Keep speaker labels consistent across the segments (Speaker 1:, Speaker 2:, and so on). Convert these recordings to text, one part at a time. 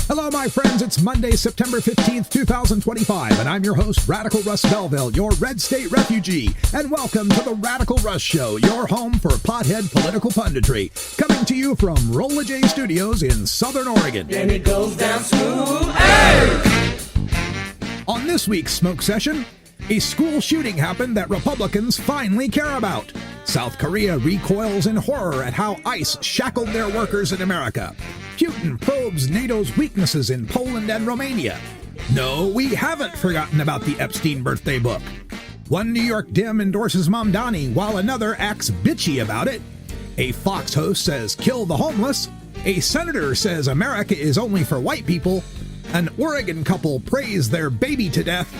Speaker 1: Hello, my friends. It's Monday, September 15th, 2025, and I'm your host, Radical Russ Belville, your red state refugee. And welcome to the Radical Russ Show, your home for pothead political punditry, coming to you from Rolla J Studios in Southern Oregon.
Speaker 2: And it goes down smooth. Hey!
Speaker 1: On this week's smoke session, a school shooting happened that Republicans finally care about. South Korea recoils in horror at how ICE shackled their workers in America. Putin probes NATO's weaknesses in Poland and Romania. No, we haven't forgotten about the Epstein birthday book. One New York Dem endorses Mamdani while another acts bitchy about it. A Fox host says kill the homeless. A senator says America is only for white people. An Oregon couple praise their baby to death.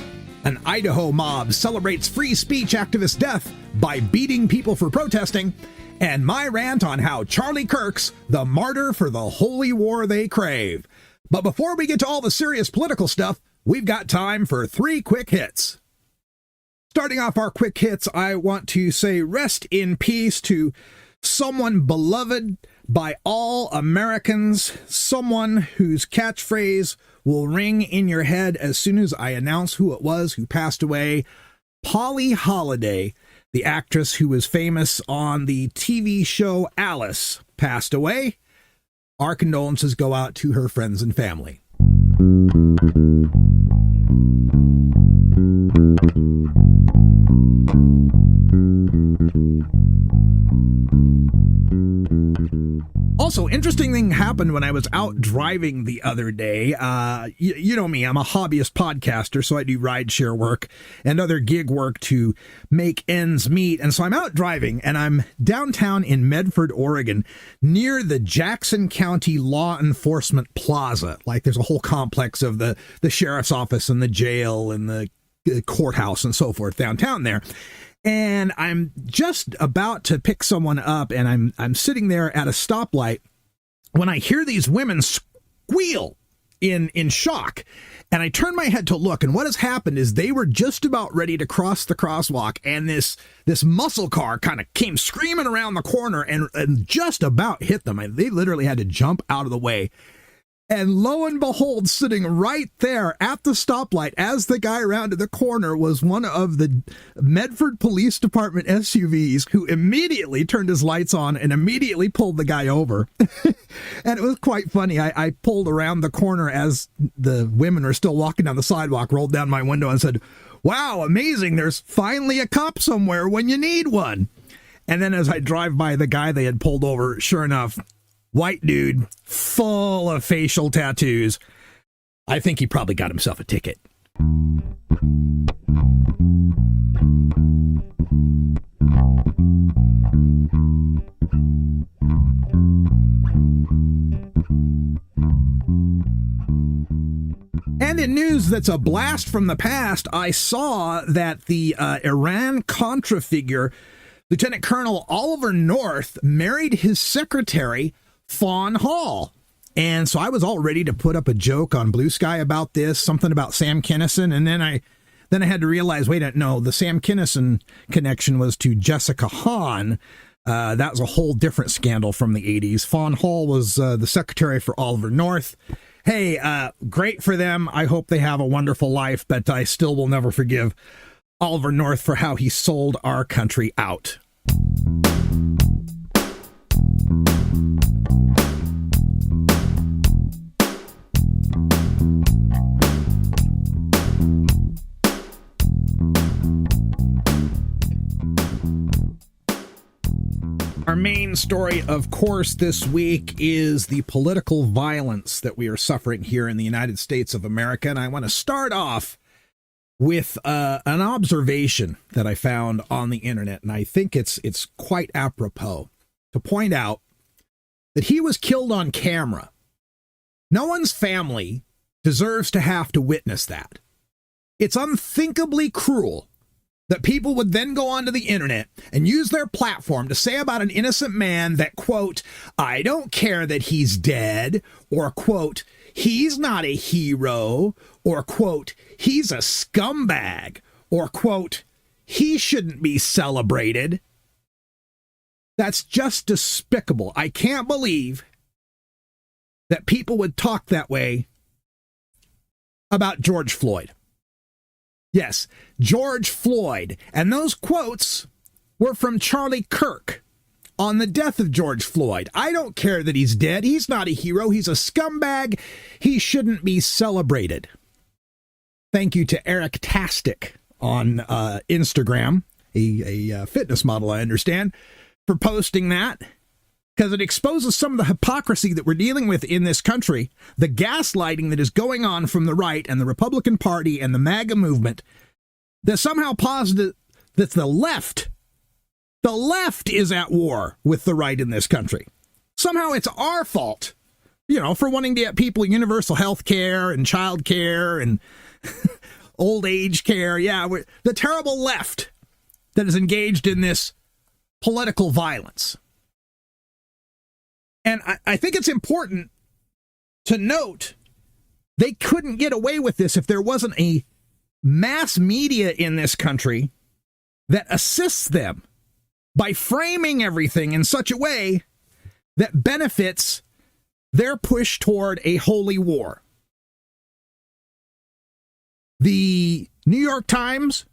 Speaker 1: An Idaho.Mob celebrates free speech activist death by beating people for protesting. And my rant on how Charlie Kirk's the martyr for the holy war they crave. But before we get to all the serious political stuff, we've got time for 3 quick hits. Starting off our quick hits, I want to say rest in peace to someone beloved by all Americans, someone whose catchphrase will ring in your head as soon as I announce who it was who passed away. Polly Holliday, the actress who was famous on the TV show Alice, passed away. Our condolences go out to her friends and family. Also, interesting thing happened when I was out driving the other day. You know me, I'm a hobbyist podcaster, so I do rideshare work and other gig work to make ends meet. And so I'm out driving, and I'm downtown in Medford, Oregon, near the Jackson County Law Enforcement Plaza. Like, there's a whole complex of the sheriff's office and the jail and the courthouse and so forth downtown there. And I'm just about to pick someone up, and I'm sitting there at a stoplight when I hear these women squeal in shock. And I turn my head to look, and what has happened is they were just about ready to cross the crosswalk, and this muscle car kind of came screaming around the corner and just about hit them. They literally had to jump out of the way. And lo and behold, sitting right there at the stoplight as the guy rounded the corner was one of the Medford Police Department SUVs, who immediately turned his lights on and immediately pulled the guy over. And it was quite funny. I pulled around the corner as the women were still walking down the sidewalk, rolled down my window and said, "Wow, amazing. There's finally a cop somewhere when you need one." And then as I drive by the guy they had pulled over, sure enough, white dude, full of facial tattoos. I think he probably got himself a ticket. And in news that's a blast from the past, I saw that the Iran-Contra figure, Lieutenant Colonel Oliver North, married his secretary, Fawn Hall. And so I was all ready to put up a joke on Blue Sky about this, something about Sam Kinison, and then I had to realize, wait, no, the Sam Kinison connection was to Jessica Hahn. That was a whole different scandal from the 80s. Fawn Hall was the secretary for Oliver North. Hey, great for them. I hope they have a wonderful life, but I still will never forgive Oliver North for how he sold our country out. Our main story, of course, this week is the political violence that we are suffering here in the United States of America. And I want to start off with an observation that I found on the internet. And I think it's quite apropos to point out that he was killed on camera. No one's family deserves to have to witness that. It's unthinkably cruel that people would then go onto the internet and use their platform to say about an innocent man that, quote, I don't care that he's dead, or, quote, he's not a hero, or, quote, he's a scumbag, or, quote, he shouldn't be celebrated. That's just despicable. I can't believe that people would talk that way about George Floyd. Yes, George Floyd. And those quotes were from Charlie Kirk on the death of George Floyd. I don't care that he's dead. He's not a hero. He's a scumbag. He shouldn't be celebrated. Thank you to Eric Tastic on Instagram, a fitness model, I understand, for posting that, because it exposes some of the hypocrisy that we're dealing with in this country, the gaslighting that is going on from the right and the Republican Party and the MAGA movement, that somehow posited that the left is at war with the right in this country. Somehow it's our fault, for wanting to get people universal health care and child care and old age care. Yeah, the terrible left that is engaged in this political violence. And I think it's important to note they couldn't get away with this if there wasn't a mass media in this country that assists them by framing everything in such a way that benefits their push toward a holy war. The New York Times,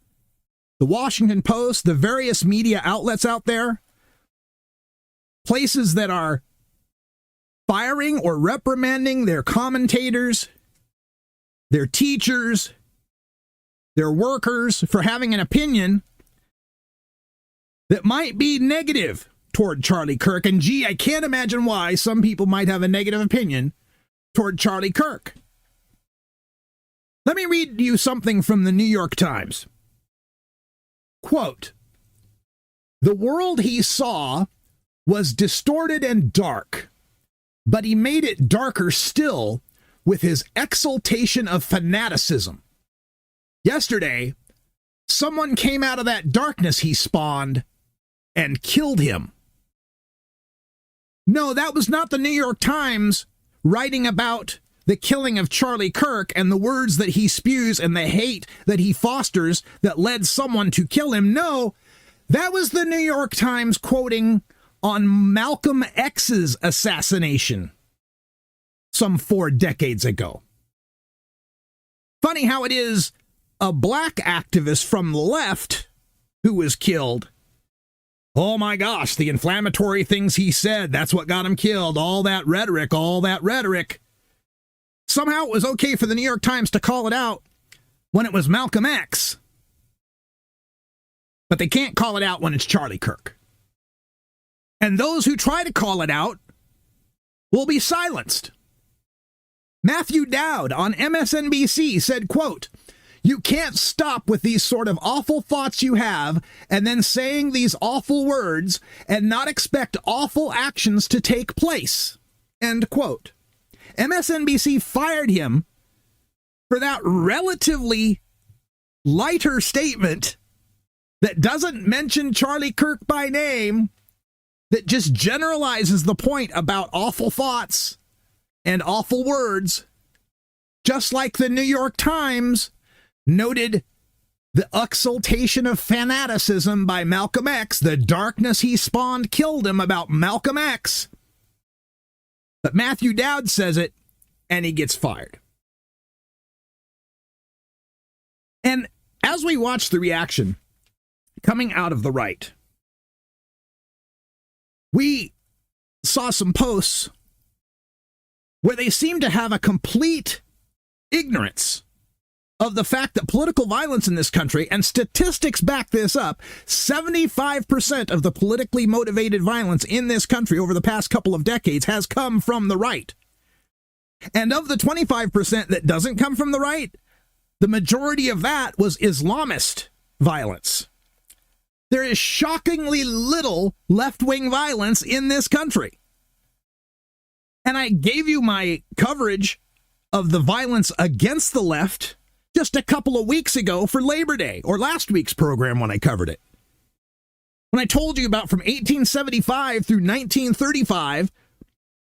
Speaker 1: the Washington Post, the various media outlets out there, places that are firing or reprimanding their commentators, their teachers, their workers for having an opinion that might be negative toward Charlie Kirk. And gee, I can't imagine why some people might have a negative opinion toward Charlie Kirk. Let me read you something from the New York Times. Quote, "The world he saw was distorted and dark, but he made it darker still with his exaltation of fanaticism. Yesterday, someone came out of that darkness he spawned and killed him." No, that was not the New York Times writing about the killing of Charlie Kirk and the words that he spews and the hate that he fosters that led someone to kill him. No, that was the New York Times quoting on Malcolm X's assassination some 4 decades ago. Funny how it is a black activist from the left who was killed. Oh my gosh, the inflammatory things he said, that's what got him killed. All that rhetoric. Somehow it was okay for the New York Times to call it out when it was Malcolm X. But they can't call it out when it's Charlie Kirk. And those who try to call it out will be silenced. Matthew Dowd on MSNBC said, quote, "You can't stop with these sort of awful thoughts you have and then saying these awful words and not expect awful actions to take place." End quote. MSNBC fired him for that relatively lighter statement that doesn't mention Charlie Kirk by name, that just generalizes the point about awful thoughts and awful words, just like the New York Times noted the exaltation of fanaticism by Malcolm X, the darkness he spawned killed him about Malcolm X. But Matthew Dowd says it, and he gets fired. And as we watch the reaction coming out of the right, we saw some posts where they seem to have a complete ignorance of the fact that political violence in this country, and statistics back this up, 75% of the politically motivated violence in this country over the past couple of decades has come from the right. And of the 25% that doesn't come from the right, the majority of that was Islamist violence. There is shockingly little left-wing violence in this country. And I gave you my coverage of the violence against the left just a couple of weeks ago for Labor Day, or last week's program when I covered it. When I told you about from 1875 through 1935,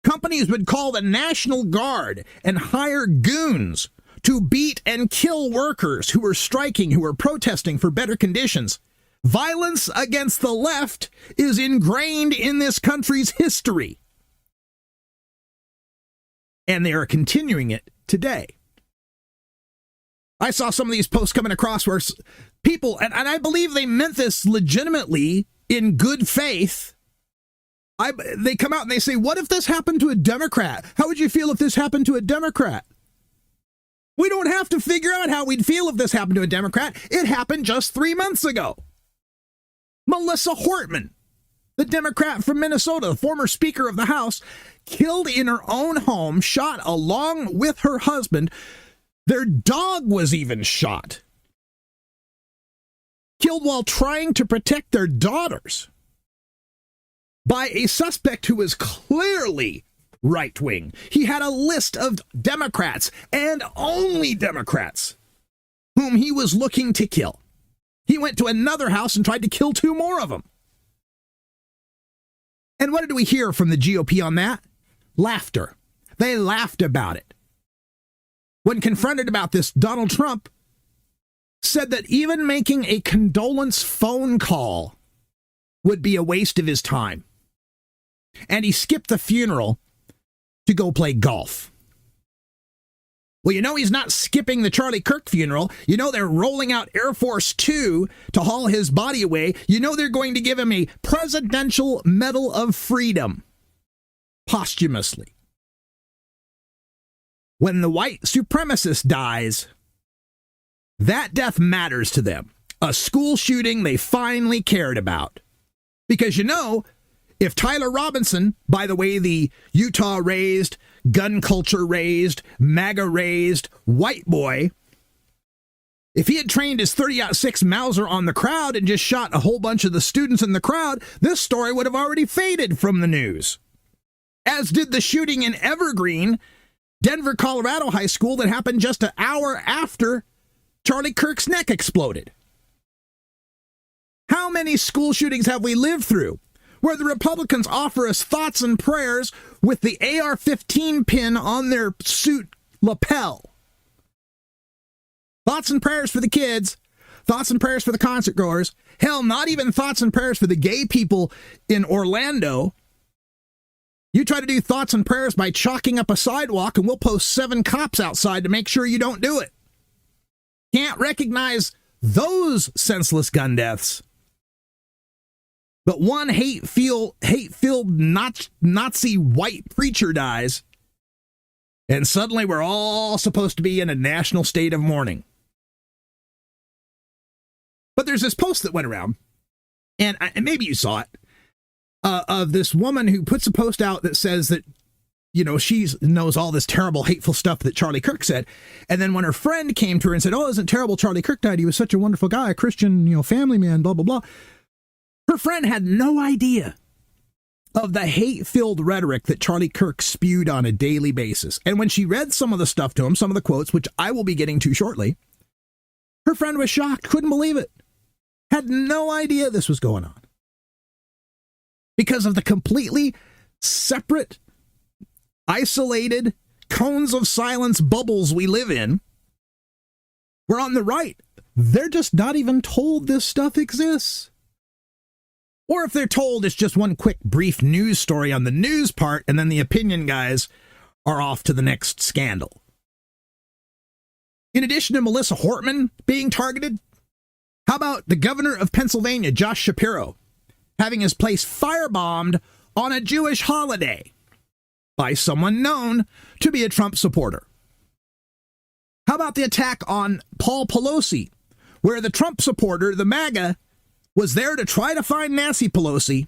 Speaker 1: companies would call the National Guard and hire goons to beat and kill workers who were striking, who were protesting for better conditions. Violence against the left is ingrained in this country's history. And they are continuing it today. I saw some of these posts coming across where people, and I believe they meant this legitimately in good faith. They come out and they say, what if this happened to a Democrat? How would you feel if this happened to a Democrat? We don't have to figure out how we'd feel if this happened to a Democrat. It happened just 3 months ago. Melissa Hortman, the Democrat from Minnesota, the former Speaker of the House, killed in her own home, shot along with her husband. Their dog was even shot. Killed while trying to protect their daughters by a suspect who was clearly right-wing. He had a list of Democrats, and only Democrats, whom he was looking to kill. He went to another house and tried to kill 2 more of them. And what did we hear from the GOP on that? Laughter. They laughed about it. When confronted about this, Donald Trump said that even making a condolence phone call would be a waste of his time. And he skipped the funeral to go play golf. Well, you know he's not skipping the Charlie Kirk funeral. You know they're rolling out Air Force Two to haul his body away. You know they're going to give him a Presidential Medal of Freedom posthumously. When the white supremacist dies, that death matters to them. A school shooting they finally cared about. Because you know, if Tyler Robinson, by the way, the Utah-raised, gun culture-raised, MAGA-raised white boy, if he had trained his .30-06 Mauser on the crowd and just shot a whole bunch of the students in the crowd, this story would have already faded from the news. As did the shooting in Evergreen, Denver, Colorado high school that happened just an hour after Charlie Kirk's neck exploded. How many school shootings have we lived through where the Republicans offer us thoughts and prayers with the AR-15 pin on their suit lapel? Thoughts and prayers for the kids, thoughts and prayers for the concert goers, hell, not even thoughts and prayers for the gay people in Orlando. You try to do thoughts and prayers by chalking up a sidewalk and we'll post 7 cops outside to make sure you don't do it. Can't recognize those senseless gun deaths. But one hate-filled Nazi white preacher dies, and suddenly we're all supposed to be in a national state of mourning. But there's this post that went around, and maybe you saw it, of this woman who puts a post out that says that, you know, she knows all this terrible, hateful stuff that Charlie Kirk said. And then when her friend came to her and said, oh, isn't terrible Charlie Kirk died? He was such a wonderful guy, a Christian, you know, family man, blah, blah, blah. Her friend had no idea of the hate-filled rhetoric that Charlie Kirk spewed on a daily basis. And when she read some of the stuff to him, some of the quotes, which I will be getting to shortly, her friend was shocked, couldn't believe it, had no idea this was going on. Because of the completely separate, isolated, cones of silence bubbles we live in, we're on the right. They're just not even told this stuff exists. Or if they're told, it's just one quick, brief news story on the news part, and then the opinion guys are off to the next scandal. In addition to Melissa Hortman being targeted, how about the governor of Pennsylvania, Josh Shapiro, having his place firebombed on a Jewish holiday by someone known to be a Trump supporter? How about the attack on Paul Pelosi, where the Trump supporter, the MAGA, was there to try to find Nancy Pelosi,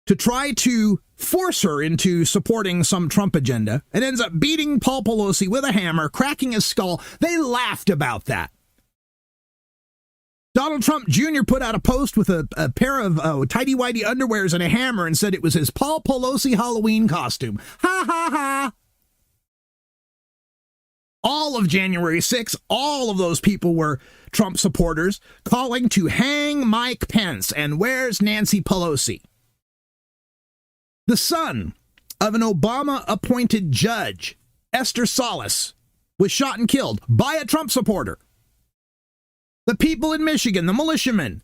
Speaker 1: to try to force her into supporting some Trump agenda, and ends up beating Paul Pelosi with a hammer, cracking his skull. They laughed about that. Donald Trump Jr. put out a post with a pair of tighty-whitey underwears and a hammer and said it was his Paul Pelosi Halloween costume. Ha, ha, ha. All of January 6th, all of those people were Trump supporters calling to hang Mike Pence. And where's Nancy Pelosi? The son of an Obama-appointed judge, Esther Salas, was shot and killed by a Trump supporter. The people in Michigan, the militiamen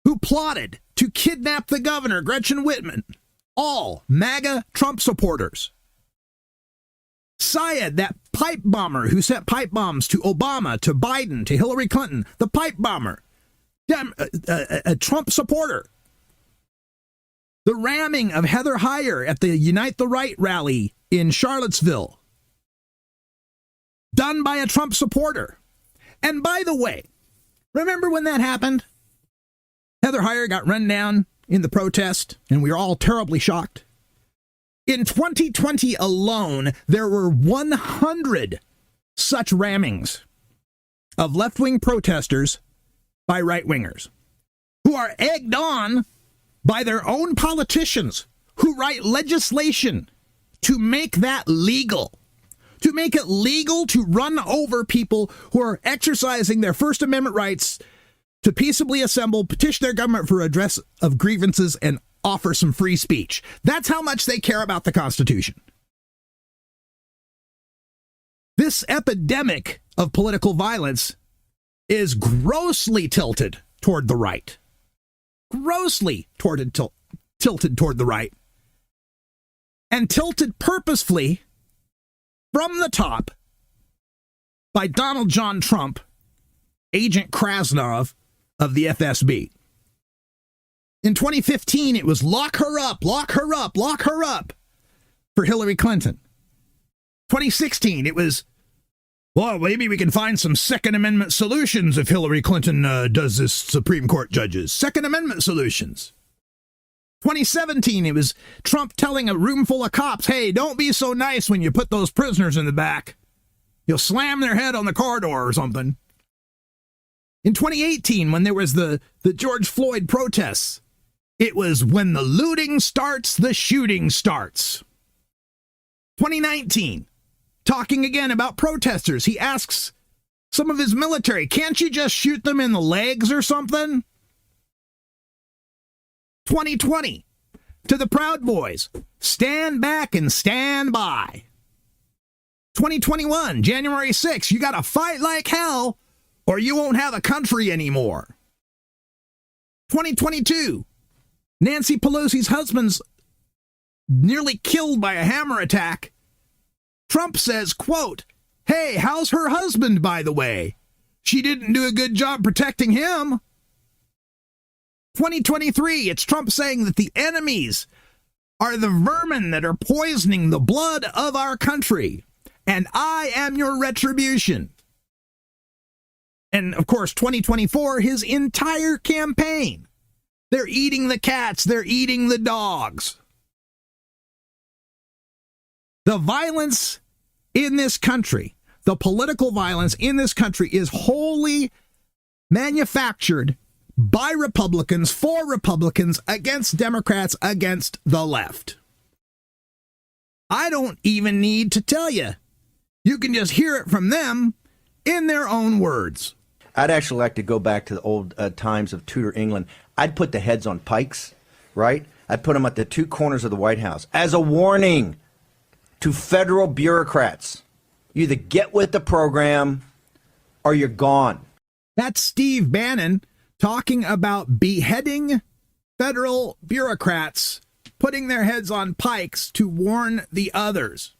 Speaker 1: who plotted to kidnap the governor, Gretchen Whitman, all MAGA Trump supporters. Syed, that pipe bomber who sent pipe bombs to Obama, to Biden, to Hillary Clinton, the pipe bomber, a Trump supporter. The ramming of Heather Heyer at the Unite the Right rally in Charlottesville, done by a Trump supporter. And by the way, remember when that happened? Heather Heyer got run down in the protest, and we were all terribly shocked. In 2020 alone, there were 100 such rammings of left-wing protesters by right-wingers who are egged on by their own politicians who write legislation to make that legal, to make it legal to run over people who are exercising their First Amendment rights to peaceably assemble, petition their government for redress of grievances, and offer some free speech. That's how much they care about the Constitution. This epidemic of political violence is grossly tilted toward the right. Grossly tilted toward the right. And tilted purposefully from the top by Donald John Trump, Agent Krasnov of the FSB. In 2015, it was lock her up, lock her up, lock her up for Hillary Clinton. 2016, it was, well, maybe we can find some Second Amendment solutions if Hillary Clinton does this Supreme Court judges. Second Amendment solutions. 2017, it was Trump telling a room full of cops, hey, don't be so nice when you put those prisoners in the back. You'll slam their head on the corridor or something. In 2018, when there was the George Floyd protests, it was when the looting starts, the shooting starts. 2019, talking again about protesters, he asks some of his military, can't you just shoot them in the legs or something? 2020, to the Proud Boys, stand back and stand by. 2021, January 6th, you gotta fight like hell or you won't have a country anymore. 2022, Nancy Pelosi's husband's nearly killed by a hammer attack. Trump says, quote, hey, how's her husband, by the way? She didn't do a good job protecting him. 2023, it's Trump saying that the enemies are the vermin that are poisoning the blood of our country, and I am your retribution. And, of course, 2024, his entire campaign. They're eating the cats. They're eating the dogs. The violence in this country, the political violence in this country is wholly manufactured by Republicans, for Republicans, against Democrats, against the left. I don't even need to tell you. You can just hear it from them in their own words.
Speaker 3: I'd actually like to go back to the old times of Tudor England. I'd put the heads on pikes, right? I'd put them at the two corners of the White House as a warning to federal bureaucrats. You either get with the program or you're gone.
Speaker 1: That's Steve Bannon talking about beheading federal bureaucrats, putting their heads on pikes to warn the others.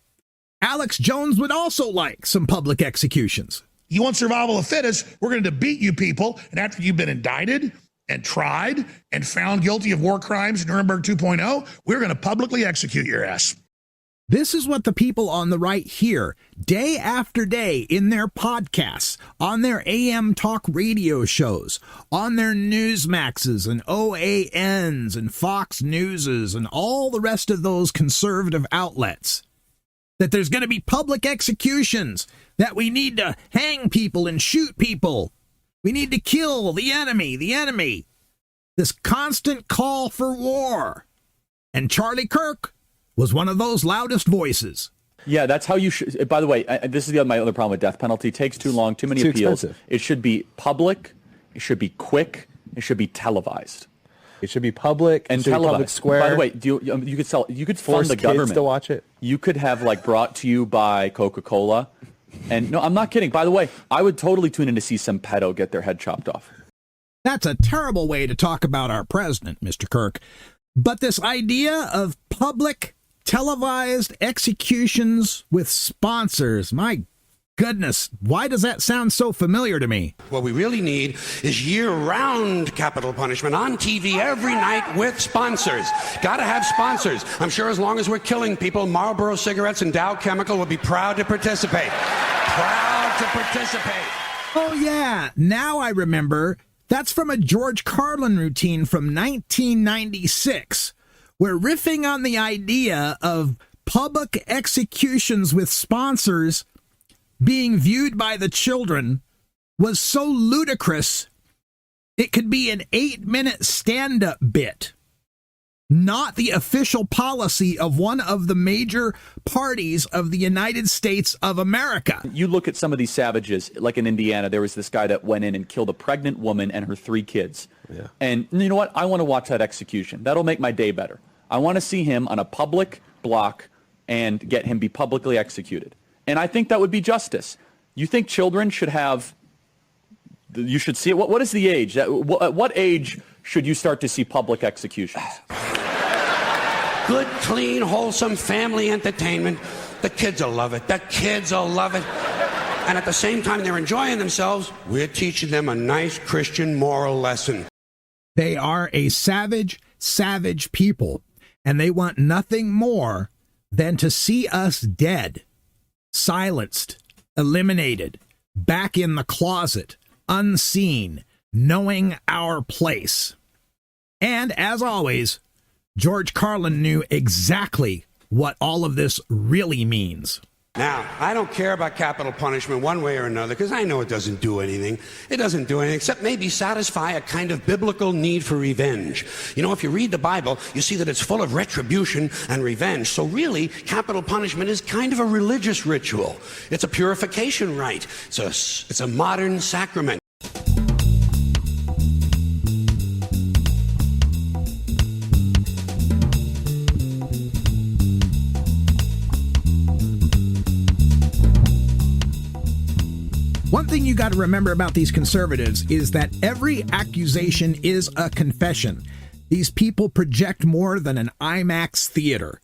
Speaker 1: Alex Jones would also like some public executions.
Speaker 4: You want survival of fittest, we're going to beat you people, and after you've been indicted and tried and found guilty of war crimes, Nuremberg 2.0, we're going to publicly execute your ass.
Speaker 1: This is what the people on the right hear day after day in their podcasts, on their AM talk radio shows, on their Newsmaxes and OANs and Fox Newses and all the rest of those conservative outlets. That there's going to be public executions, that we need to hang people and shoot people. We need to kill the enemy. This constant call for war. And Charlie Kirk was one of those loudest voices.
Speaker 5: Yeah, that's how you should. By the way, this is my other problem with death penalty. It takes too long, too many appeals. Expensive. It should be public. It should be quick. It should be televised.
Speaker 6: It should be public and televised. Public square.
Speaker 5: By the way, you could fund the government
Speaker 6: to watch it.
Speaker 5: You could have brought to you by Coca-Cola. And no, I'm not kidding. By the way, I would totally tune in to see some pedo get their head chopped off.
Speaker 1: That's a terrible way to talk about our president, Mr. Kirk. But this idea of public televised executions with sponsors. My goodness, why does that sound so familiar to me?
Speaker 7: What we really need is year-round capital punishment on TV every night with sponsors. Gotta have sponsors. I'm sure as long as we're killing people, Marlboro Cigarettes and Dow Chemical will be proud to participate. Proud to participate.
Speaker 1: Oh yeah, now I remember. That's from a George Carlin routine from 1996, where riffing on the idea of public executions with sponsors being viewed by the children was so ludicrous, it could be an 8-minute stand-up bit, not the official policy of one of the major parties of the United States of America.
Speaker 5: You look at some of these savages, like in Indiana, there was this guy that went in and killed a pregnant woman and her 3 kids. Yeah. And you know what? I want to watch that execution. That'll make my day better. I want to see him on a public block and get him be publicly executed. And I think that would be justice. You think children should have, you should see it? What is the age? At what age should you start to see public executions?
Speaker 7: Good, clean, wholesome family entertainment. The kids will love it. The kids will love it. And at the same time they're enjoying themselves, we're teaching them a nice Christian moral lesson.
Speaker 1: They are a savage, savage people, and they want nothing more than to see us dead. Silenced, eliminated, back in the closet, unseen, knowing our place. And as always, George Carlin knew exactly what all of this really means.
Speaker 7: Now, I don't care about capital punishment one way or another, because I know it doesn't do anything. It doesn't do anything except maybe satisfy a kind of biblical need for revenge. You know, if you read the Bible, you see that it's full of retribution and revenge. So really, capital punishment is kind of a religious ritual. It's a purification rite. It's a modern sacrament.
Speaker 1: One thing you got to remember about these conservatives is that every accusation is a confession. These people project more than an IMAX theater.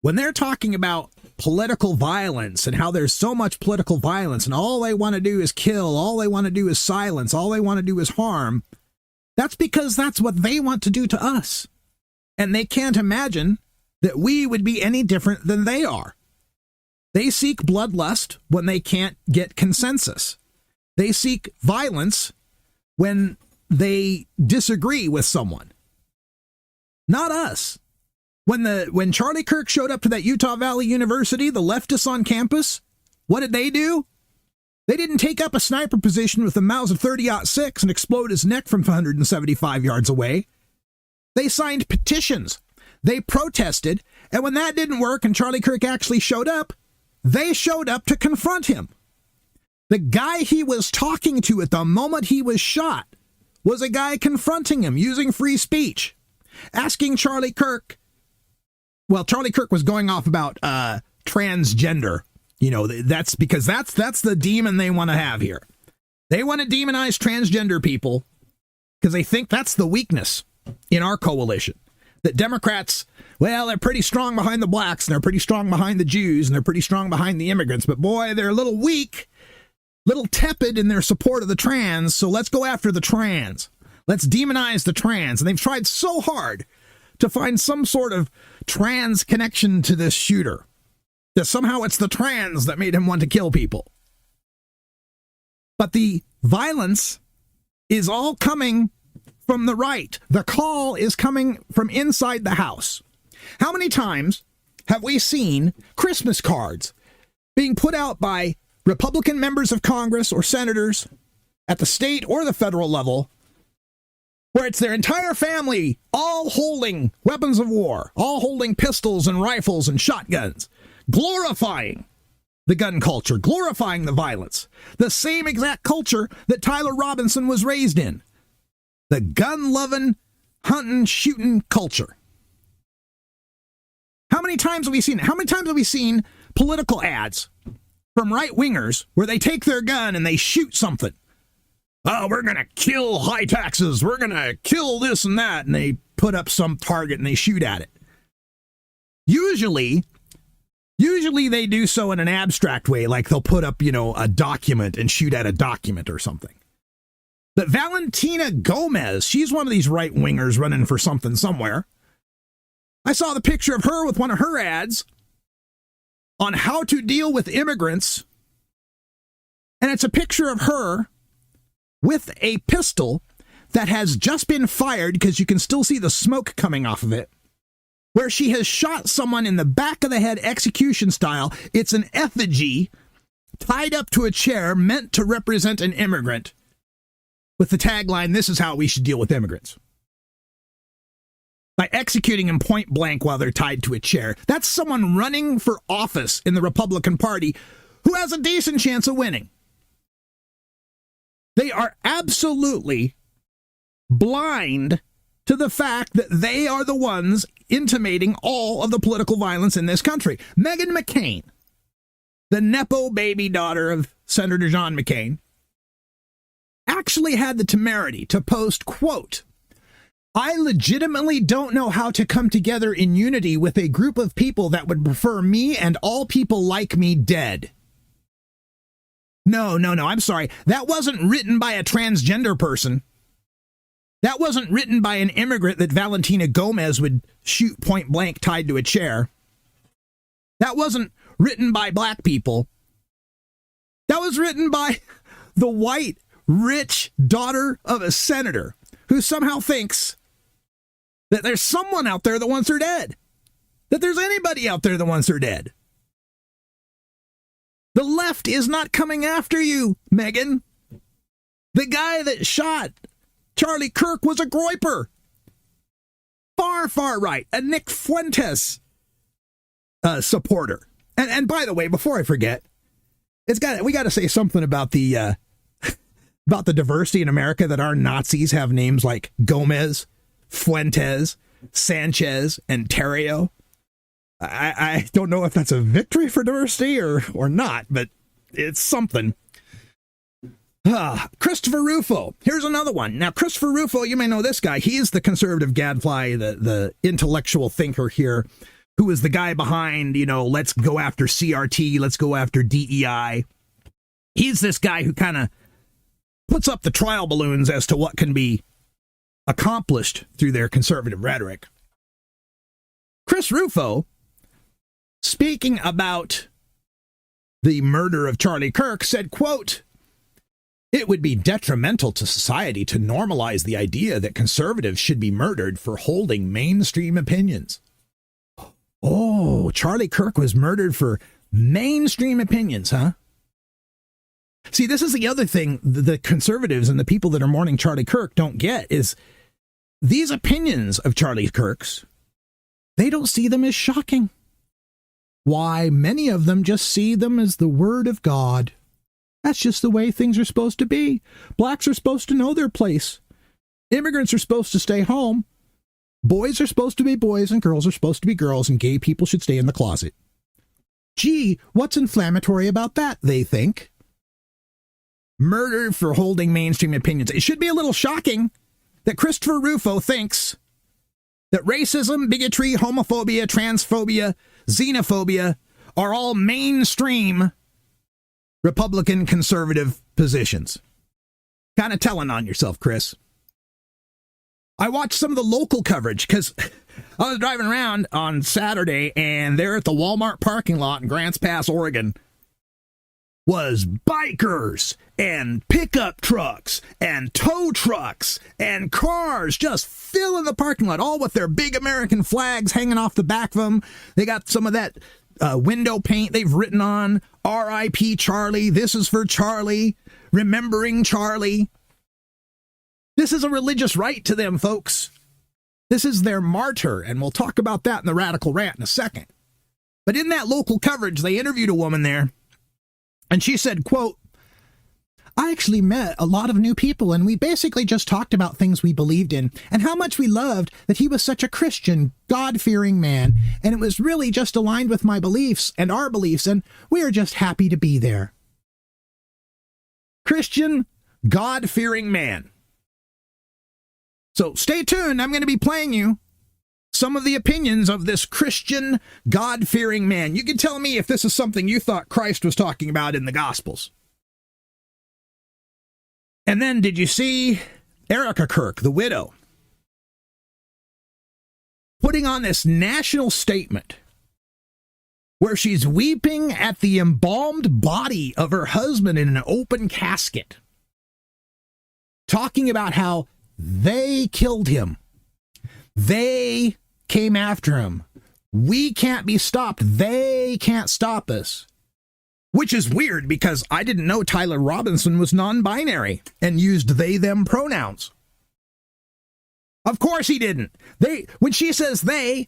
Speaker 1: When they're talking about political violence and how there's so much political violence and all they want to do is kill, all they want to do is silence, all they want to do is harm, that's because that's what they want to do to us. And they can't imagine that we would be any different than they are. They seek bloodlust when they can't get consensus. They seek violence when they disagree with someone. Not us. When Charlie Kirk showed up to that Utah Valley University, the leftists on campus, what did they do? They didn't take up a sniper position with a Mauser 30-06 and explode his neck from 175 yards away. They signed petitions. They protested. And when that didn't work and Charlie Kirk actually showed up, they showed up to confront him. The guy he was talking to at the moment he was shot was a guy confronting him using free speech, asking Charlie Kirk. Well, Charlie Kirk was going off about transgender. You know, that's because that's the demon they want to have here. They want to demonize transgender people because they think that's the weakness in our coalition. That Democrats, well, they're pretty strong behind the blacks and they're pretty strong behind the Jews and they're pretty strong behind the immigrants. But boy, they're a little weak, little tepid in their support of the trans. So let's go after the trans. Let's demonize the trans. And they've tried so hard to find some sort of trans connection to this shooter, that somehow it's the trans that made him want to kill people. But the violence is all coming from the right. The call is coming from inside the house. How many times have we seen Christmas cards being put out by Republican members of Congress or senators at the state or the federal level, where it's their entire family all holding weapons of war, all holding pistols and rifles and shotguns, glorifying the gun culture, glorifying the violence, the same exact culture that Tyler Robinson was raised in, the gun-loving, hunting, shooting culture. How many times have we seen it? How many times have we seen political ads from right-wingers where they take their gun and they shoot something? Oh, we're going to kill high taxes. We're going to kill this and that. And they put up some target and they shoot at it. Usually they do so in an abstract way, like they'll put up, a document and shoot at a document or something. But Valentina Gomez, she's one of these right-wingers running for something somewhere. I saw the picture of her with one of her ads on how to deal with immigrants. And it's a picture of her with a pistol that has just been fired, because you can still see the smoke coming off of it, where she has shot someone in the back of the head execution style. It's an effigy tied up to a chair meant to represent an immigrant with the tagline, "This is how we should deal with immigrants." By executing them point blank while they're tied to a chair. That's someone running for office in the Republican Party who has a decent chance of winning. They are absolutely blind to the fact that they are the ones intimating all of the political violence in this country. Meghan McCain, the Nepo baby daughter of Senator John McCain, actually had the temerity to post, quote, "I legitimately don't know how to come together in unity with a group of people that would prefer me and all people like me dead." No, I'm sorry. That wasn't written by a transgender person. That wasn't written by an immigrant that Valentina Gomez would shoot point blank tied to a chair. That wasn't written by black people. That was written by the white, rich daughter of a senator who somehow thinks that there's someone out there that wants her dead. That there's anybody out there that wants her dead. The left is not coming after you, Meghan. The guy that shot Charlie Kirk was a groyper. Far right. A Nick Fuentes supporter. And by the way, before I forget, we got to say something about the diversity in America, that our Nazis have names like Gomez, Fuentes, Sanchez, and Terrio. I don't know if that's a victory for diversity or not, but it's something. Christopher Rufo. Here's another one. Now, Christopher Rufo, you may know this guy. He is the conservative gadfly, the intellectual thinker here, who is the guy behind, let's go after CRT, let's go after DEI. He's this guy who kind of puts up the trial balloons as to what can be accomplished through their conservative rhetoric. Chris Rufo, speaking about the murder of Charlie Kirk, said, quote, "It would be detrimental to society to normalize the idea that conservatives should be murdered for holding mainstream opinions." Oh, Charlie Kirk was murdered for mainstream opinions, huh? See, this is the other thing the conservatives and the people that are mourning Charlie Kirk don't get, is these opinions of Charlie Kirk's, they don't see them as shocking. Why, many of them just see them as the word of God. That's just the way things are supposed to be. Blacks are supposed to know their place. Immigrants are supposed to stay home. Boys are supposed to be boys and girls are supposed to be girls, and gay people should stay in the closet. Gee, what's inflammatory about that, they think? Murdered for holding mainstream opinions. It should be a little shocking that Christopher Rufo thinks that racism, bigotry, homophobia, transphobia, xenophobia are all mainstream Republican conservative positions. Kind of telling on yourself, Chris. I watched some of the local coverage because I was driving around on Saturday, and there at the Walmart parking lot in Grants Pass, Oregon, was bikers and pickup trucks and tow trucks and cars just filling the parking lot, all with their big American flags hanging off the back of them. They got some of that window paint they've written on, RIP Charlie, this is for Charlie, remembering Charlie. This is a religious right to them, folks. This is their martyr, and we'll talk about that in the Radical Rant in a second. But in that local coverage, they interviewed a woman there, and she said, quote, "I actually met a lot of new people, and we basically just talked about things we believed in and how much we loved that he was such a Christian, God-fearing man, and it was really just aligned with my beliefs and our beliefs, and we are just happy to be there." Christian, God-fearing man. So stay tuned. I'm going to be playing you some of the opinions of this Christian, God-fearing man. You can tell me if this is something you thought Christ was talking about in the Gospels. And then, did you see Erica Kirk, the widow, putting on this national statement where she's weeping at the embalmed body of her husband in an open casket, talking about how they killed him. They came after him. We can't be stopped. They can't stop us. Which is weird because I didn't know Tyler Robinson was non-binary and used they, them pronouns. Of course he didn't. When she says they,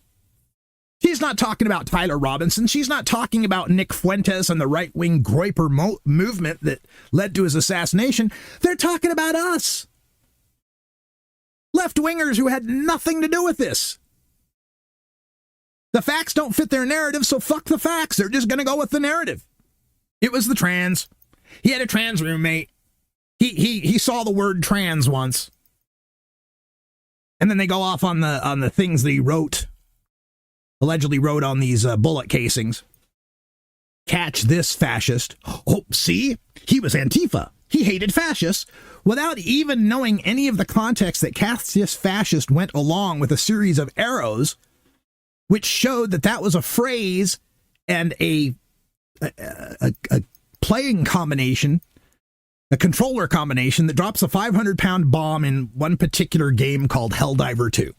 Speaker 1: she's not talking about Tyler Robinson. She's not talking about Nick Fuentes and the right-wing Groyper movement that led to his assassination. They're talking about us. Left-wingers who had nothing to do with this. The facts don't fit their narrative, so fuck the facts. They're just going to go with the narrative. It was the trans. He had a trans roommate. He saw the word trans once. And then they go off on the things that he allegedly wrote on these bullet casings. Catch this fascist. Oh, see? He was Antifa. He hated fascists without even knowing any of the context that Cassius Fascist went along with a series of arrows, which showed that was a phrase and a playing combination, a controller combination that drops a 500-pound bomb in one particular game called Helldiver 2.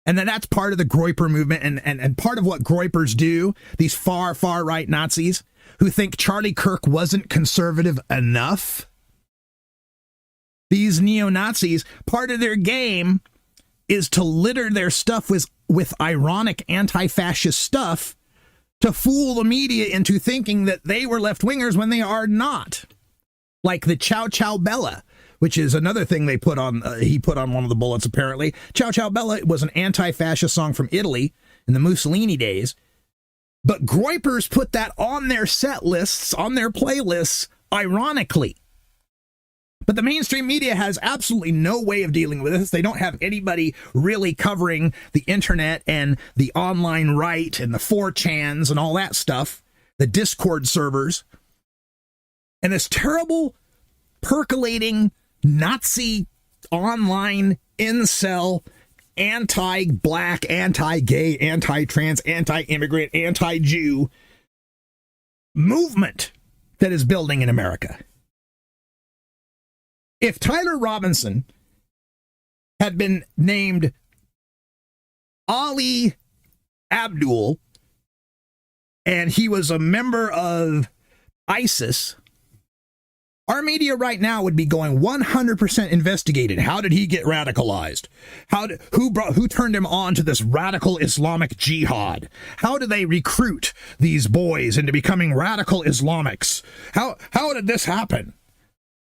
Speaker 1: And that's part of the Groyper movement and part of what Groypers do, these far right Nazis who think Charlie Kirk wasn't conservative enough. These neo-Nazis, part of their game is to litter their stuff with ironic anti-fascist stuff to fool the media into thinking that they were left-wingers when they are not. Like the Ciao Ciao Bella, which is another thing they put on, he put on one of the bullets apparently. Ciao Ciao Bella was an anti-fascist song from Italy in the Mussolini days. But Groypers put that on their set lists, on their playlists, ironically. But the mainstream media has absolutely no way of dealing with this. They don't have anybody really covering the internet and the online right and the 4chans and all that stuff, the Discord servers. And this terrible, percolating, Nazi, online, incel, anti-black, anti-gay, anti-trans, anti-immigrant, anti-Jew movement that is building in America. If Tyler Robinson had been named Ali Abdul and he was a member of ISIS, our media right now would be going 100% investigated. How did he get radicalized? Who turned him on to this radical Islamic jihad? How do they recruit these boys into becoming radical Islamics? How did this happen?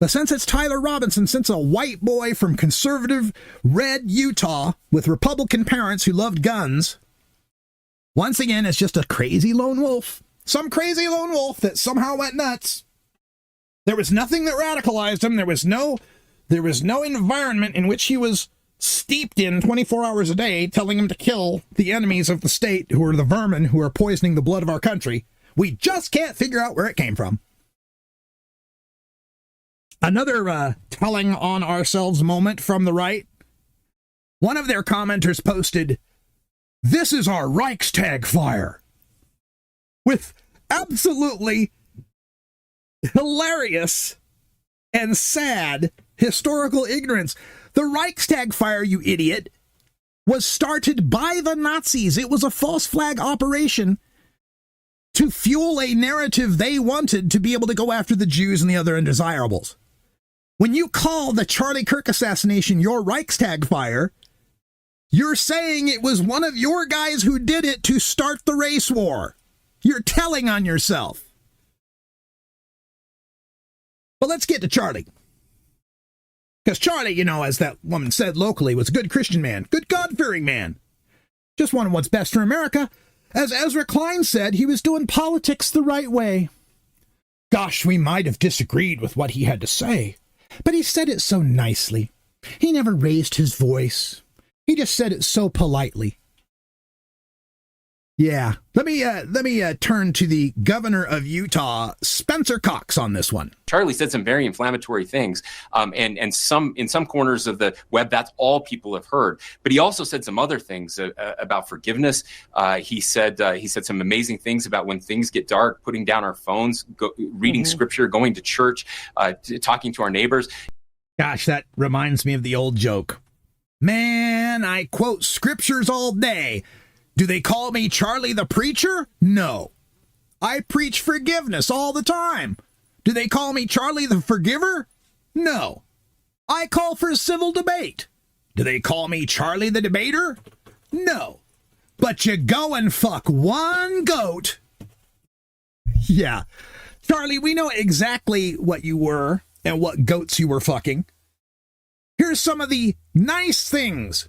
Speaker 1: But since it's Tyler Robinson, since a white boy from conservative red Utah with Republican parents who loved guns, once again, it's just a crazy lone wolf. Some crazy lone wolf that somehow went nuts. There was nothing that radicalized him. There was no environment in which he was steeped in 24 hours a day, telling him to kill the enemies of the state who are the vermin who are poisoning the blood of our country. We just can't figure out where it came from. Another telling on ourselves moment from the right. One of their commenters posted, "This is our Reichstag fire," with absolutely hilarious and sad historical ignorance. The Reichstag fire, you idiot, was started by the Nazis. It was a false flag operation to fuel a narrative they wanted to be able to go after the Jews and the other undesirables. When you call the Charlie Kirk assassination your Reichstag fire, you're saying it was one of your guys who did it to start the race war. You're telling on yourself. But let's get to Charlie. Because Charlie, as that woman said locally, was a good Christian man, good God-fearing man. Just wanted what's best for America. As Ezra Klein said, he was doing politics the right way. Gosh, we might have disagreed with what he had to say, but he said it so nicely. He never raised his voice. He just said it so politely. Yeah. Let me turn to the governor of Utah, Spencer Cox, on this one.
Speaker 8: Charlie said some very inflammatory things, and in some corners of the web, that's all people have heard. But he also said some other things about forgiveness. He said some amazing things about when things get dark, putting down our phones, reading scripture, going to church, talking to our neighbors.
Speaker 1: Gosh, that reminds me of the old joke. Man, I quote scriptures all day. Do they call me Charlie the Preacher? No. I preach forgiveness all the time. Do they call me Charlie the Forgiver? No. I call for civil debate. Do they call me Charlie the Debater? No. But you go and fuck one goat. Yeah. Charlie, we know exactly what you were and what goats you were fucking. Here's some of the nice things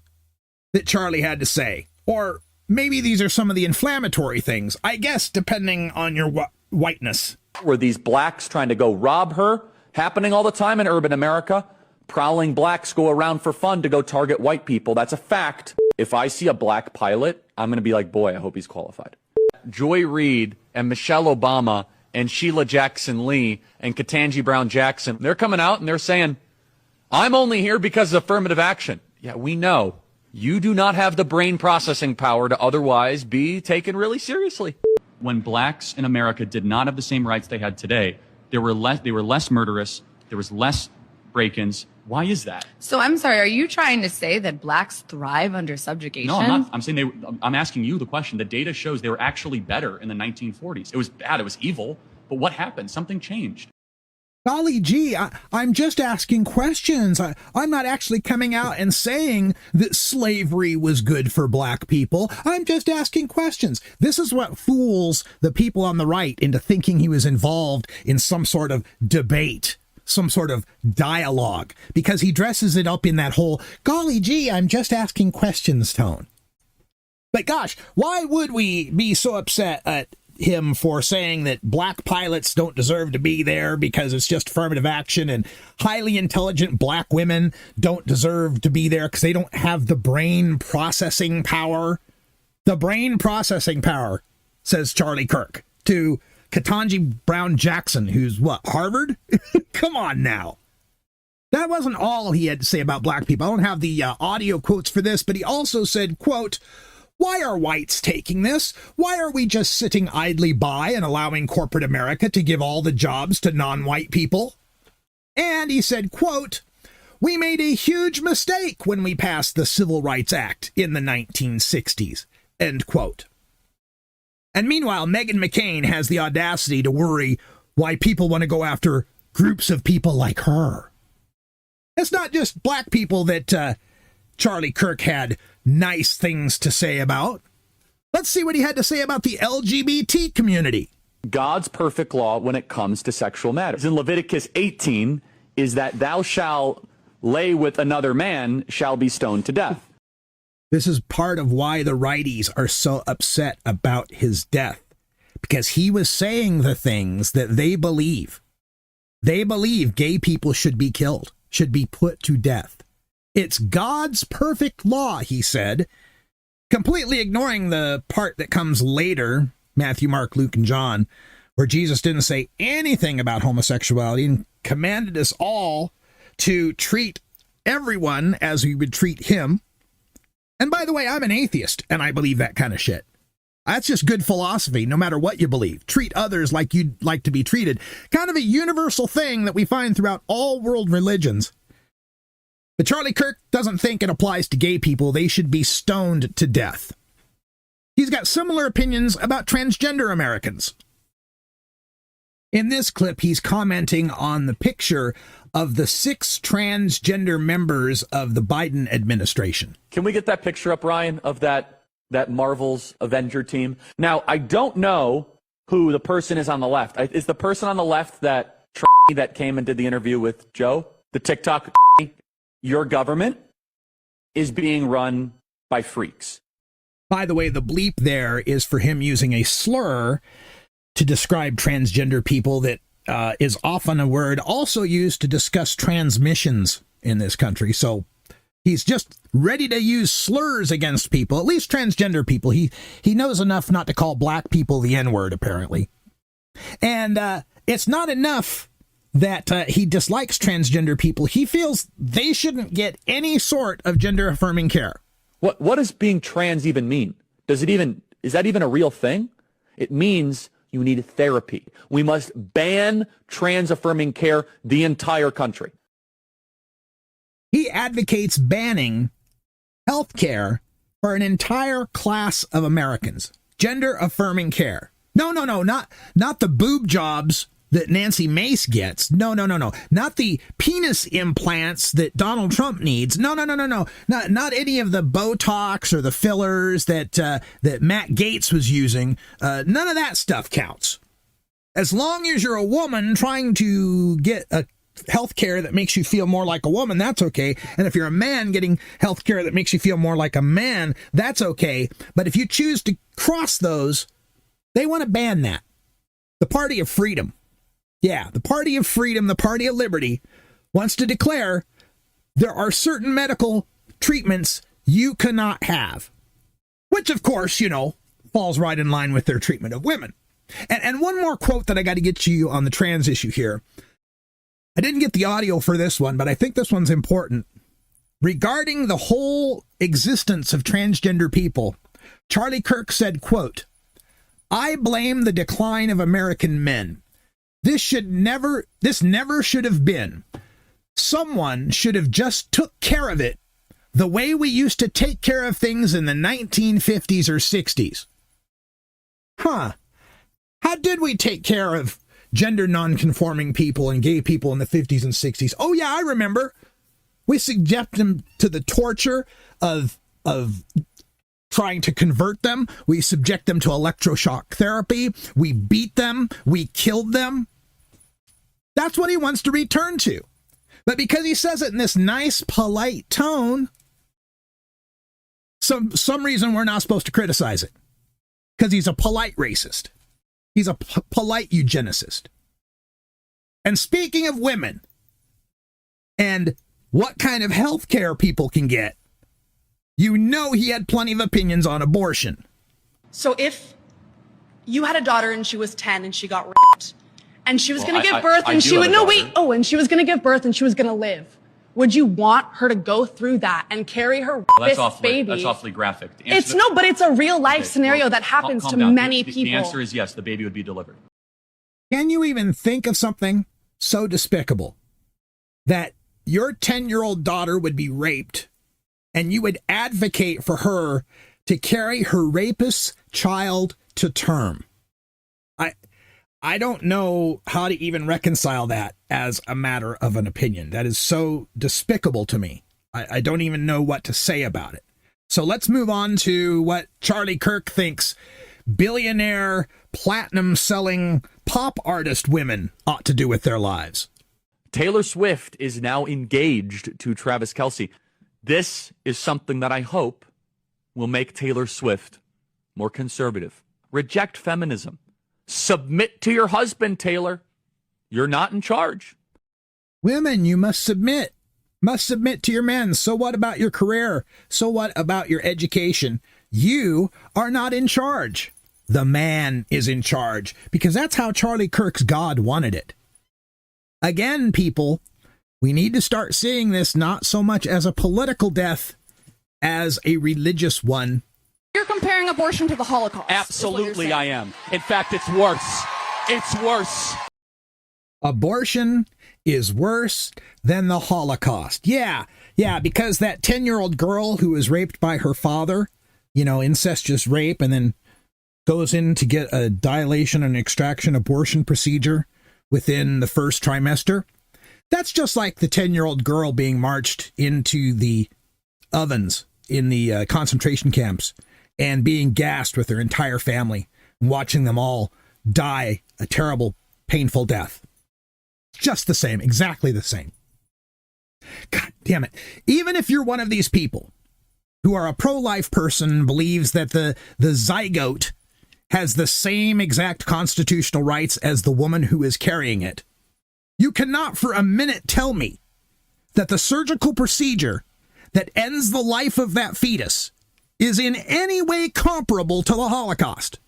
Speaker 1: that Charlie had to say. Or maybe these are some of the inflammatory things, I guess, depending on your whiteness.
Speaker 5: Were these blacks trying to go rob her happening all the time in urban America? Prowling blacks go around for fun to go target white people. That's a fact. If I see a black pilot, I'm going to be like, boy, I hope he's qualified. Joy Reid and Michelle Obama and Sheila Jackson Lee and Ketanji Brown Jackson, they're coming out and they're saying, I'm only here because of affirmative action. Yeah, we know. You do not have the brain processing power to otherwise be taken really seriously. When blacks in America did not have the same rights they had today, they were less murderous, there was less break-ins. Why is that?
Speaker 9: So I'm sorry, are you trying to say that blacks thrive under subjugation?
Speaker 5: No, I'm not. I'm saying I'm asking you the question. The data shows they were actually better in the 1940s. It was bad, it was evil, but what happened? Something changed.
Speaker 1: Golly gee, I'm just asking questions. I'm not actually coming out and saying that slavery was good for black people. I'm just asking questions. This is what fools the people on the right into thinking he was involved in some sort of debate, some sort of dialogue, because he dresses it up in that whole, golly gee, I'm just asking questions tone. But gosh, why would we be so upset at him for saying that black pilots don't deserve to be there because it's just affirmative action, and highly intelligent black women don't deserve to be there because they don't have the brain processing power? The brain processing power, says Charlie Kirk to Ketanji Brown Jackson, who's what, Harvard? Come on now. That wasn't all he had to say about black people. I don't have the audio quotes for this, but he also said, quote, why are whites taking this? Why are we just sitting idly by and allowing corporate America to give all the jobs to non-white people? And he said, quote, we made a huge mistake when we passed the Civil Rights Act in the 1960s, end quote. And meanwhile, Meghan McCain has the audacity to worry why people want to go after groups of people like her. It's not just black people that Charlie Kirk had nice things to say about. Let's see what he had to say about the LGBT community.
Speaker 5: God's perfect law when it comes to sexual matters. In Leviticus 18 is that thou shalt lay with another man shall be stoned to death.
Speaker 1: This is part of why the righties are so upset about his death, because he was saying the things that they believe. They believe gay people should be killed, should be put to death. It's God's perfect law, he said, completely ignoring the part that comes later, Matthew, Mark, Luke, and John, where Jesus didn't say anything about homosexuality and commanded us all to treat everyone as we would treat him. And by the way, I'm an atheist, and I believe that kind of shit. That's just good philosophy, no matter what you believe. Treat others like you'd like to be treated. Kind of a universal thing that we find throughout all world religions. But Charlie Kirk doesn't think it applies to gay people. They should be stoned to death. He's got similar opinions about transgender Americans. In this clip, he's commenting on the picture of the 6 transgender members of the Biden administration.
Speaker 5: Can we get that picture up, Ryan, of that Marvel's Avenger team? Now, I don't know who the person is on the left. Is the person on the left that came and did the interview with Joe? The TikTok? Your government is being run by freaks.
Speaker 1: By the way, the bleep there is for him using a slur to describe transgender people that is often a word also used to discuss transmissions in this country. So He's just ready to use slurs against people, at least transgender people. He knows enough not to call black people the N-word, apparently. And it's not enough that he dislikes transgender people. He feels they shouldn't get any sort of gender-affirming care.
Speaker 5: What does being trans even mean? Is that even a real thing? It means you need therapy. We must ban trans-affirming care the entire country.
Speaker 1: He advocates banning health care for an entire class of Americans. Gender-affirming care. No, not the boob jobs that Nancy Mace gets. No. Not the penis implants that Donald Trump needs. No. Not any of the Botox or the fillers that Matt Gaetz was using. None of that stuff counts. As long as you're a woman trying to get a health care that makes you feel more like a woman, that's okay. And if you're a man getting health care that makes you feel more like a man, that's okay. But if you choose to cross those, they want to ban that. The Party of Freedom. Yeah, the Party of Freedom, the Party of Liberty, wants to declare there are certain medical treatments you cannot have. Which, of course, falls right in line with their treatment of women. And one more quote that I got to get to you on the trans issue here. I didn't get the audio for this one, but I think this one's important. Regarding the whole existence of transgender people, Charlie Kirk said, quote, "I blame the decline of American men. This never should have been. Someone should have just took care of it the way we used to take care of things in the 1950s or 60s. How did we take care of gender non-conforming people and gay people in the 50s and 60s? Oh yeah, I remember. We subject them to the torture of trying to convert them. We subject them to electroshock therapy. We beat them. We killed them. That's what he wants to return to. But because he says it in this nice, polite tone, some reason we're not supposed to criticize it. Because he's a polite racist. He's a polite eugenicist. And speaking of women and what kind of health care people can get, he had plenty of opinions on abortion.
Speaker 10: So if you had a daughter and she was 10 and she got raped and she was going to give birth and she would, and she was going to give birth and she was going to live, would you want her to go through that and carry her baby?
Speaker 8: That's awfully graphic.
Speaker 10: But it's a real life scenario that happens to many people.
Speaker 8: The answer is yes, the baby would be delivered.
Speaker 1: Can you even think of something so despicable that your 10-year-old daughter would be raped and you would advocate for her to carry her rapist's child to term? I don't know how to even reconcile that as a matter of an opinion. That is so despicable to me. I don't even know what to say about it. So let's move on to what Charlie Kirk thinks billionaire, platinum-selling pop artist women ought to do with their lives.
Speaker 5: Taylor Swift is now engaged to Travis Kelce. This is something that I hope will make Taylor Swift more conservative. Reject feminism. Submit to your husband, Taylor. You're not in charge.
Speaker 1: Women, you must submit. Must submit to your men. So what about your career? So what about your education? You are not in charge. The man is in charge, because that's how Charlie Kirk's God wanted it. Again, people, we need to start seeing this not so much as a political death as a religious one.
Speaker 10: You're comparing abortion to the Holocaust.
Speaker 5: Absolutely, I am. In fact, it's worse. It's worse.
Speaker 1: Abortion is worse than the Holocaust. Yeah, because that 10-year-old girl who was raped by her father, incestuous rape, and then goes in to get a dilation and extraction abortion procedure within the first trimester. That's just like the 10-year-old girl being marched into the ovens in the concentration camps and being gassed with their entire family, and watching them all die a terrible, painful death. Just the same, exactly the same. God damn it. Even if you're one of these people who are a pro-life person, believes that the zygote has the same exact constitutional rights as the woman who is carrying it, you cannot for a minute tell me that the surgical procedure that ends the life of that fetus is in any way comparable to the Holocaust.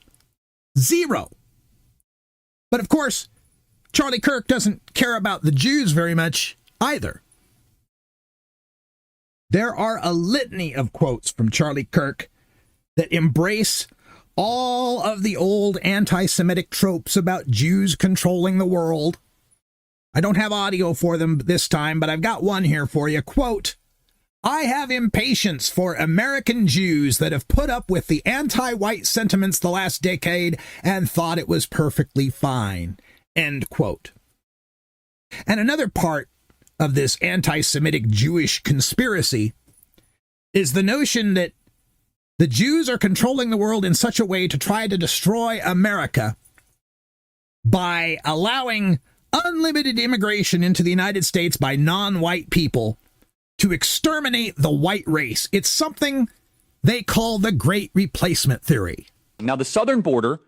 Speaker 1: Zero. But of course, Charlie Kirk doesn't care about the Jews very much either. There are a litany of quotes from Charlie Kirk that embrace all of the old anti-Semitic tropes about Jews controlling the world. I don't have audio for them this time, but I've got one here for you. Quote, "I have impatience for American Jews that have put up with the anti-white sentiments the last decade and thought it was perfectly fine." End quote. And another part of this anti-Semitic Jewish conspiracy is the notion that the Jews are controlling the world in such a way to try to destroy America by allowing unlimited immigration into the United States by non-white people to exterminate the white race. It's something they call the Great Replacement Theory.
Speaker 5: Now, the southern border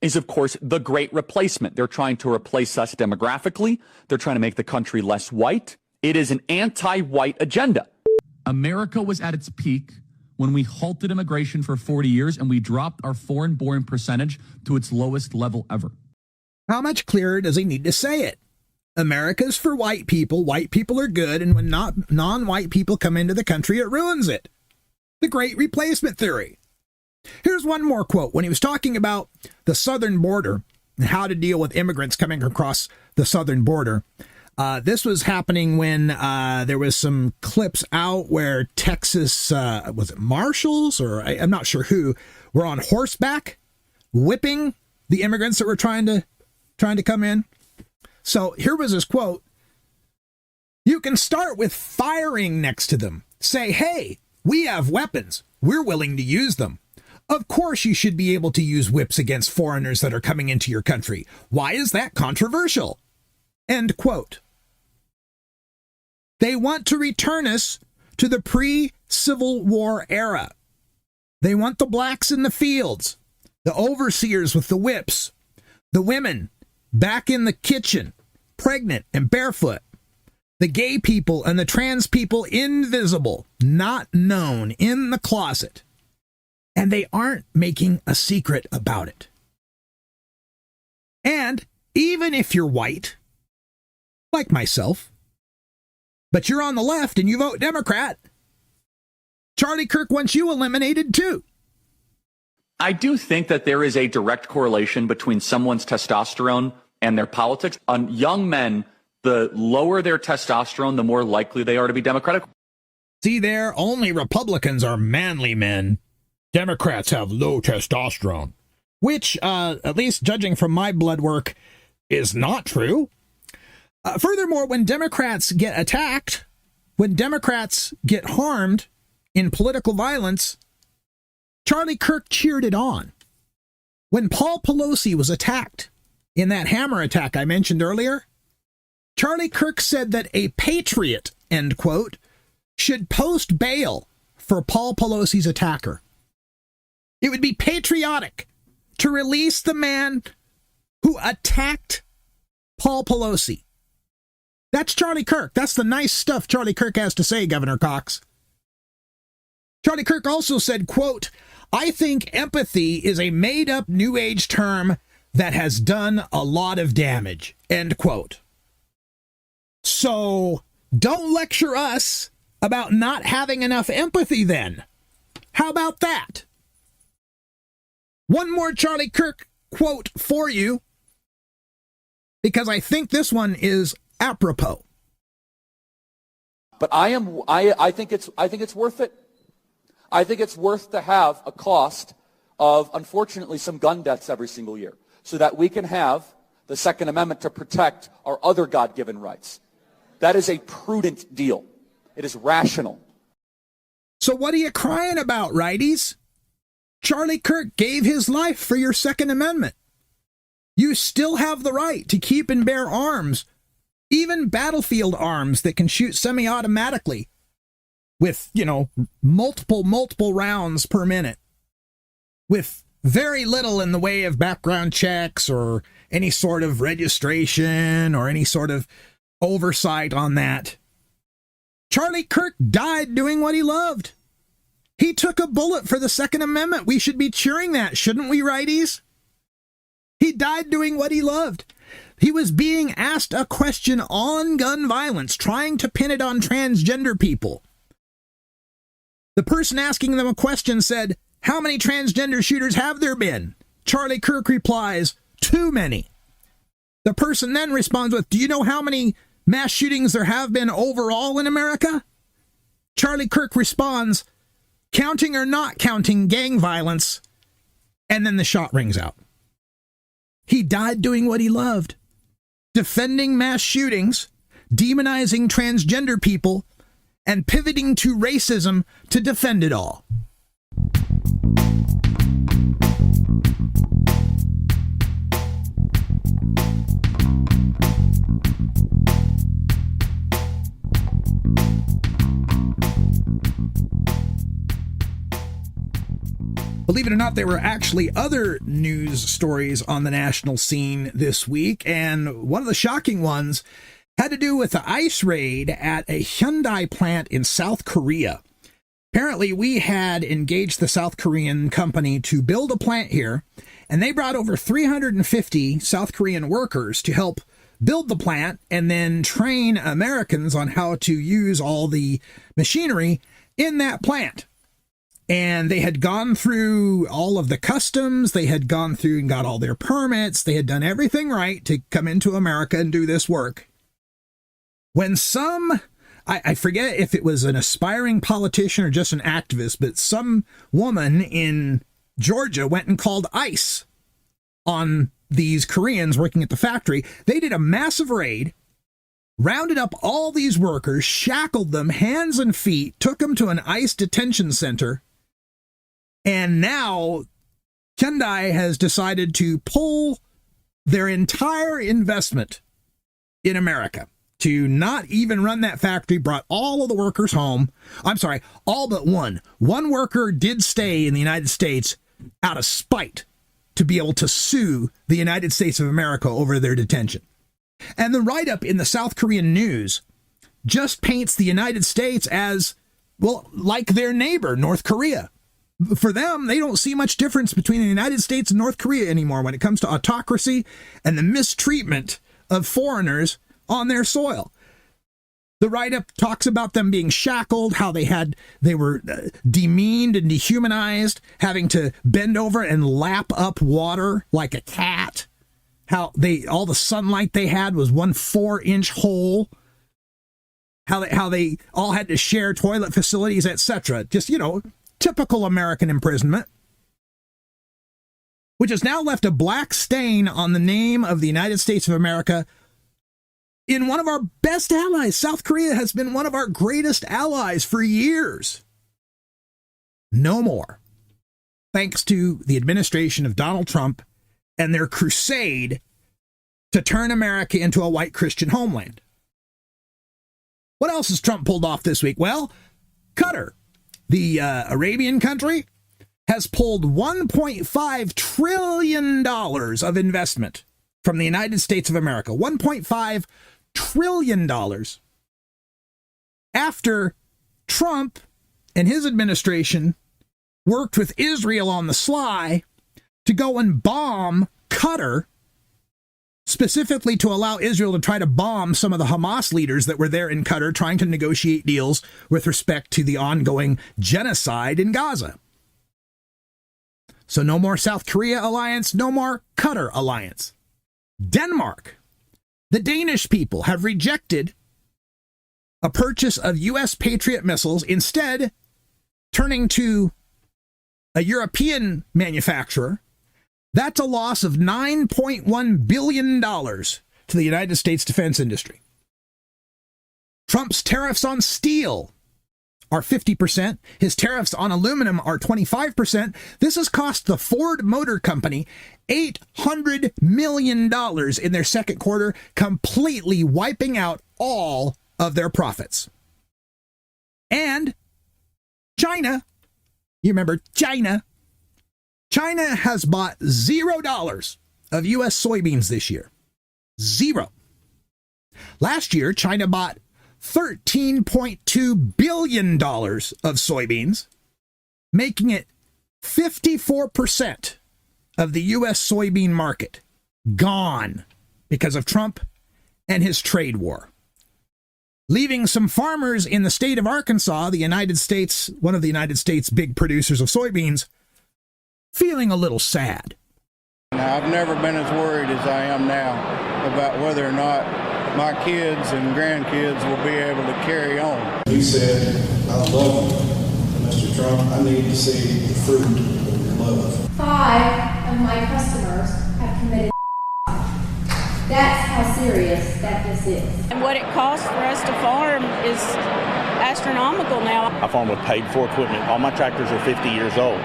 Speaker 5: is, of course, the Great Replacement. They're trying to replace us demographically. They're trying to make the country less white. It is an anti-white agenda.
Speaker 11: America was at its peak when we halted immigration for 40 years and we dropped our foreign-born percentage to its lowest level ever.
Speaker 1: How much clearer does he need to say it? America's for white people are good, and when non-white people come into the country, it ruins it. The Great Replacement Theory. Here's one more quote. When he was talking about the southern border and how to deal with immigrants coming across the southern border, this was happening when there was some clips out where Texas, was it marshals or I'm not sure who, were on horseback whipping the immigrants that were trying to come in. So here was his quote. "You can start with firing next to them. Say, hey, we have weapons. We're willing to use them. Of course you should be able to use whips against foreigners that are coming into your country. Why is that controversial?" End quote. They want to return us to the pre-Civil War era. They want the blacks in the fields, the overseers with the whips, the women back in the kitchen, pregnant and barefoot, the gay people and the trans people invisible, not known, in the closet. And they aren't making a secret about it. And even if you're white, like myself, but you're on the left and you vote Democrat, Charlie Kirk wants you eliminated too.
Speaker 5: I do think that there is a direct correlation between someone's testosterone and their politics. On young men, the lower their testosterone, the more likely they are to be Democratic.
Speaker 1: See there, only Republicans are manly men. Democrats have low testosterone, which, at least judging from my blood work, is not true. Furthermore, when Democrats get attacked, when Democrats get harmed in political violence, Charlie Kirk cheered it on. When Paul Pelosi was attacked in that hammer attack I mentioned earlier, Charlie Kirk said that a patriot, end quote, should post bail for Paul Pelosi's attacker. It would be patriotic to release the man who attacked Paul Pelosi. That's Charlie Kirk. That's the nice stuff Charlie Kirk has to say, Governor Cox. Charlie Kirk also said, quote, "I think empathy is a made-up New Age term that has done a lot of damage," end quote. So don't lecture us about not having enough empathy then. How about that? One more Charlie Kirk quote for you, because I think this one is apropos.
Speaker 5: But I think it's worth it. I think it's worth to have a cost of, unfortunately, some gun deaths every single year, so that we can have the Second Amendment to protect our other God-given rights. That is a prudent deal. It is rational.
Speaker 1: So what are you crying about, righties? Charlie Kirk gave his life for your Second Amendment. You still have the right to keep and bear arms, even battlefield arms that can shoot semi-automatically with, multiple rounds per minute, with very little in the way of background checks or any sort of registration or any sort of oversight on that. Charlie Kirk died doing what he loved. He took a bullet for the Second Amendment. We should be cheering that, shouldn't we, righties? He died doing what he loved. He was being asked a question on gun violence, trying to pin it on transgender people. The person asking them a question said, "How many transgender shooters have there been?" Charlie Kirk replies, "Too many." The person then responds with, "Do you know how many mass shootings there have been overall in America?" Charlie Kirk responds, "Counting or not counting gang violence," and then the shot rings out. He died doing what he loved, defending mass shootings, demonizing transgender people, and pivoting to racism to defend it all. Believe it or not, there were actually other news stories on the national scene this week, and one of the shocking ones had to do with the ICE raid at a Hyundai plant in South Korea. Apparently, we had engaged the South Korean company to build a plant here, and they brought over 350 South Korean workers to help build the plant and then train Americans on how to use all the machinery in that plant. And they had gone through all of the customs. They had gone through and got all their permits. They had done everything right to come into America and do this work. When I forget if it was an aspiring politician or just an activist, but some woman in Georgia went and called ICE on these Koreans working at the factory. They did a massive raid, rounded up all these workers, shackled them hands and feet, took them to an ICE detention center. And now Hyundai has decided to pull their entire investment in America, to not even run that factory, brought all of the workers home. I'm sorry, all but one. One worker did stay in the United States out of spite to be able to sue the United States of America over their detention. And the write-up in the South Korean news just paints the United States as, well, like their neighbor, North Korea. For them, they don't see much difference between the United States and North Korea anymore when it comes to autocracy and the mistreatment of foreigners on their soil. The write-up talks about them being shackled, how they were demeaned and dehumanized, having to bend over and lap up water like a cat, how all the sunlight they had was 1 4-inch hole, how they all had to share toilet facilities, etc. Just, typical American imprisonment, which has now left a black stain on the name of the United States of America in one of our best allies. South Korea has been one of our greatest allies for years. No more. Thanks to the administration of Donald Trump and their crusade to turn America into a white Christian homeland. What else has Trump pulled off this week? Well, Qatar, the Arabian country, has pulled $1.5 trillion of investment from the United States of America. $1.5 trillion. After Trump and his administration worked with Israel on the sly to go and bomb Qatar, specifically to allow Israel to try to bomb some of the Hamas leaders that were there in Qatar trying to negotiate deals with respect to the ongoing genocide in Gaza. So no more South Korea alliance, no more Qatar alliance. Denmark. The Danish people have rejected a purchase of U.S. Patriot missiles, instead turning to a European manufacturer. That's a loss of $9.1 billion to the United States defense industry. Trump's tariffs on steel are 50%. His tariffs on aluminum are 25%. This has cost the Ford Motor Company $800 million in their second quarter, completely wiping out all of their profits. And China, you remember China has bought $0 of U.S. soybeans this year. Zero. Last year, China bought $13.2 billion of soybeans, making it 54% of the U.S. soybean market gone because of Trump and his trade war, leaving some farmers in the state of Arkansas, the United States, one of the United States' big producers of soybeans, feeling a little sad.
Speaker 12: Now, I've never been as worried as I am now about whether or not my kids and grandkids will be able to carry on.
Speaker 13: He said, I love you, Mr. Trump. I need to see the fruit of your love.
Speaker 14: 5 of my customers have committed. That's how serious that this is.
Speaker 15: And what it costs for us to farm is astronomical now.
Speaker 16: I farm with paid-for equipment. All my tractors are 50 years old,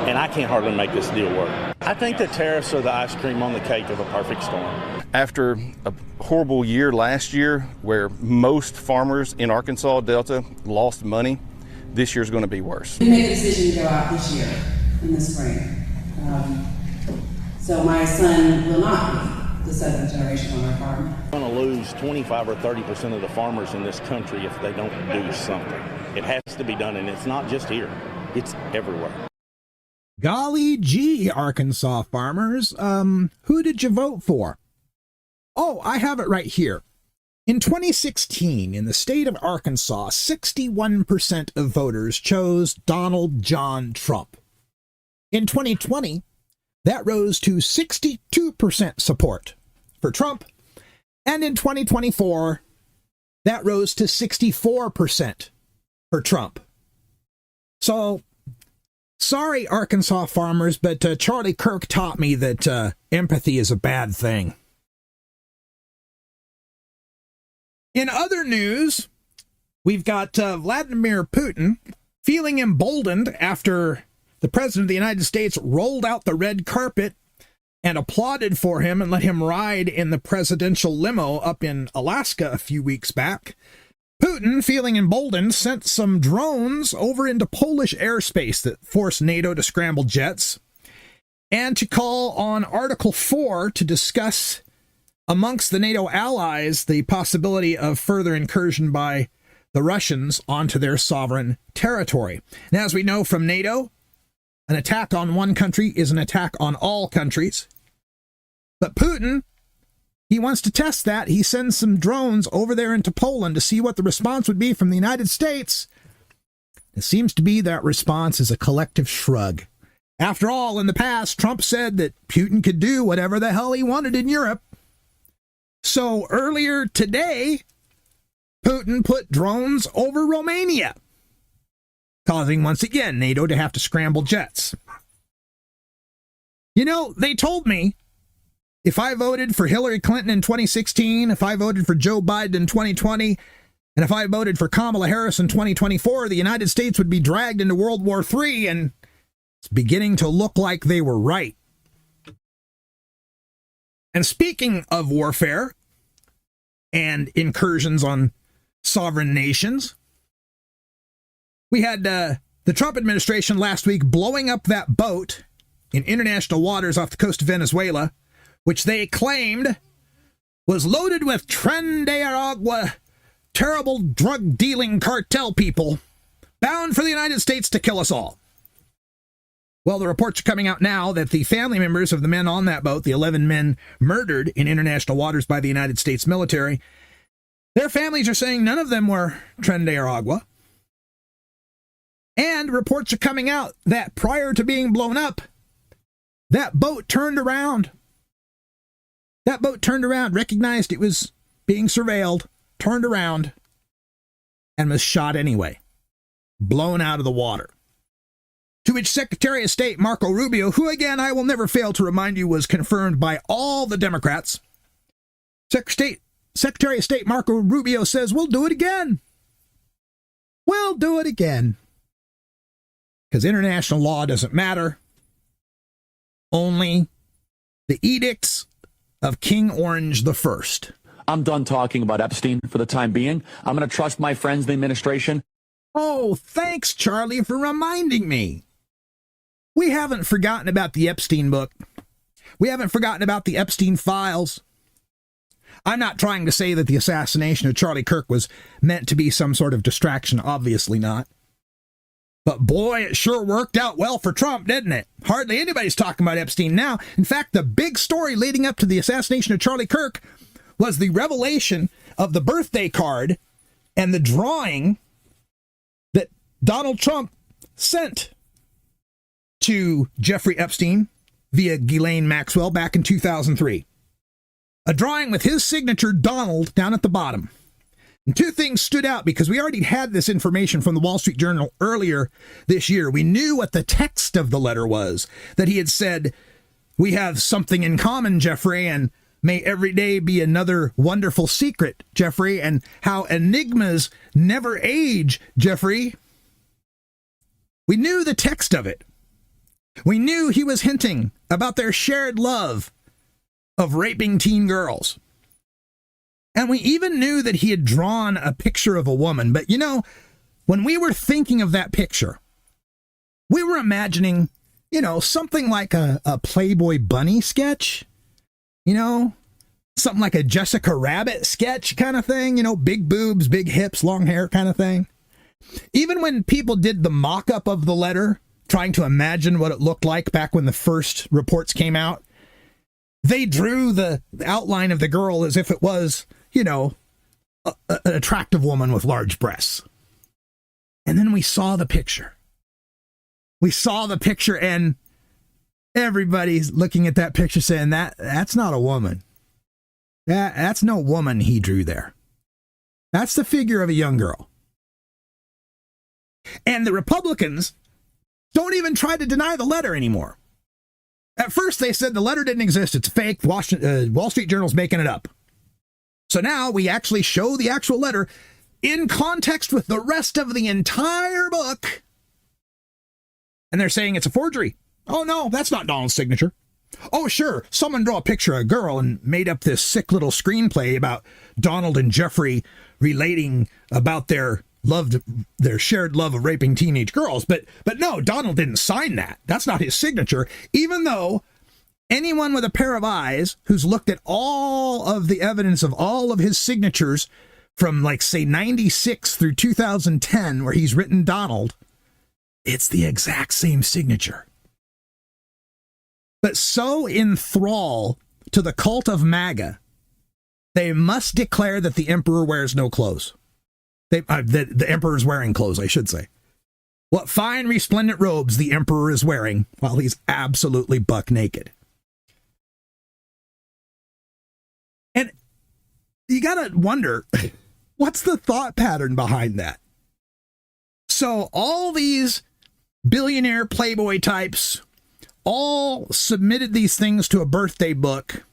Speaker 16: and I can't hardly make this deal work. I think the tariffs are the ice cream on the cake of a perfect storm. After a horrible year last year where most farmers in Arkansas Delta lost money, this year's going to be worse.
Speaker 17: We made the decision to go out this year in the spring. So my son will not be the seventh generation on our farm.
Speaker 16: We're going to lose 25 or 30% of the farmers in this country if they don't do something. It has to be done, and it's not just here. It's everywhere.
Speaker 1: Golly gee, Arkansas farmers, who did you vote for? Oh, I have it right here. In 2016, in the state of Arkansas, 61% of voters chose Donald John Trump. In 2020, that rose to 62% support for Trump. And in 2024, that rose to 64% for Trump. So, sorry, Arkansas farmers, but Charlie Kirk taught me that empathy is a bad thing. In other news, we've got Vladimir Putin feeling emboldened after the President of the United States rolled out the red carpet and applauded for him and let him ride in the presidential limo up in Alaska a few weeks back. Putin, feeling emboldened, sent some drones over into Polish airspace that forced NATO to scramble jets and to call on Article 4 to discuss amongst the NATO allies the possibility of further incursion by the Russians onto their sovereign territory. Now, as we know from NATO, an attack on one country is an attack on all countries. But Putin, he wants to test that. He sends some drones over there into Poland to see what the response would be from the United States. It seems to be that response is a collective shrug. After all, in the past, Trump said that Putin could do whatever the hell he wanted in Europe. So earlier today, Putin put drones over Romania, causing once again NATO to have to scramble jets. You know, they told me if I voted for Hillary Clinton in 2016, if I voted for Joe Biden in 2020, and if I voted for Kamala Harris in 2024, the United States would be dragged into World War III, and it's beginning to look like they were right. And speaking of warfare and incursions on sovereign nations, we had the Trump administration last week blowing up that boat in international waters off the coast of Venezuela, which they claimed was loaded with Tren de Aragua, terrible drug-dealing cartel people bound for the United States to kill us all. Well, the reports are coming out now that the family members of the men on that boat, the 11 men murdered in international waters by the United States military, their families are saying none of them were Tren de Aragua. And reports are coming out that prior to being blown up, that boat turned around. That boat turned around, recognized it was being surveilled, turned around, and was shot anyway, blown out of the water. To which Secretary of State Marco Rubio, who again I will never fail to remind you was confirmed by all the Democrats, Secretary of State Marco Rubio says, we'll do it again. We'll do it again. Because international law doesn't matter. Only the edicts of King Orange the First.
Speaker 5: I'm done talking about Epstein for the time being. I'm going to trust my friends in the administration.
Speaker 1: Oh, thanks, Charlie, for reminding me. We haven't forgotten about the Epstein book. We haven't forgotten about the Epstein files. I'm not trying to say that the assassination of Charlie Kirk was meant to be some sort of distraction. Obviously not. But boy, it sure worked out well for Trump, didn't it? Hardly anybody's talking about Epstein now. In fact, the big story leading up to the assassination of Charlie Kirk was the revelation of the birthday card and the drawing that Donald Trump sent to Jeffrey Epstein via Ghislaine Maxwell back in 2003. A drawing with his signature, Donald, down at the bottom. And two things stood out because we already had this information from the Wall Street Journal earlier this year. We knew what the text of the letter was, that he had said, "We have something in common, Jeffrey, and may every day be another wonderful secret, Jeffrey, and how enigmas never age, Jeffrey." We knew the text of it. We knew he was hinting about their shared love of raping teen girls. And we even knew that he had drawn a picture of a woman. But, you know, when we were thinking of that picture, we were imagining, you know, something like a Playboy bunny sketch, you know, something like a Jessica Rabbit sketch kind of thing, you know, big boobs, big hips, long hair kind of thing. Even when people did the mock-up of the letter, trying to imagine what it looked like back when the first reports came out, they drew the outline of the girl as if it was, you know, an attractive woman with large breasts. And then we saw the picture. We saw the picture, and everybody's looking at that picture saying, that's not a woman. That's no woman he drew there. That's the figure of a young girl. And the Republicans don't even try to deny the letter anymore. At first, they said the letter didn't exist. It's fake. Wall Street Journal's making it up. So now we actually show the actual letter in context with the rest of the entire book. And they're saying it's a forgery. Oh, no, that's not Donald's signature. Oh, sure, someone drew a picture of a girl and made up this sick little screenplay about Donald and Jeffrey relating about their shared love of raping teenage girls. But no, Donald didn't sign that. That's not his signature, even though anyone with a pair of eyes who's looked at all of the evidence of all of his signatures from, like, say, 96 through 2010, where he's written Donald, it's the exact same signature. But so in thrall to the cult of MAGA, they must declare that the emperor wears no clothes. The emperor's wearing clothes, I should say. What fine resplendent robes the emperor is wearing while he's absolutely buck naked. And you gotta wonder, what's the thought pattern behind that? So all these billionaire Playboy types all submitted these things to a birthday book,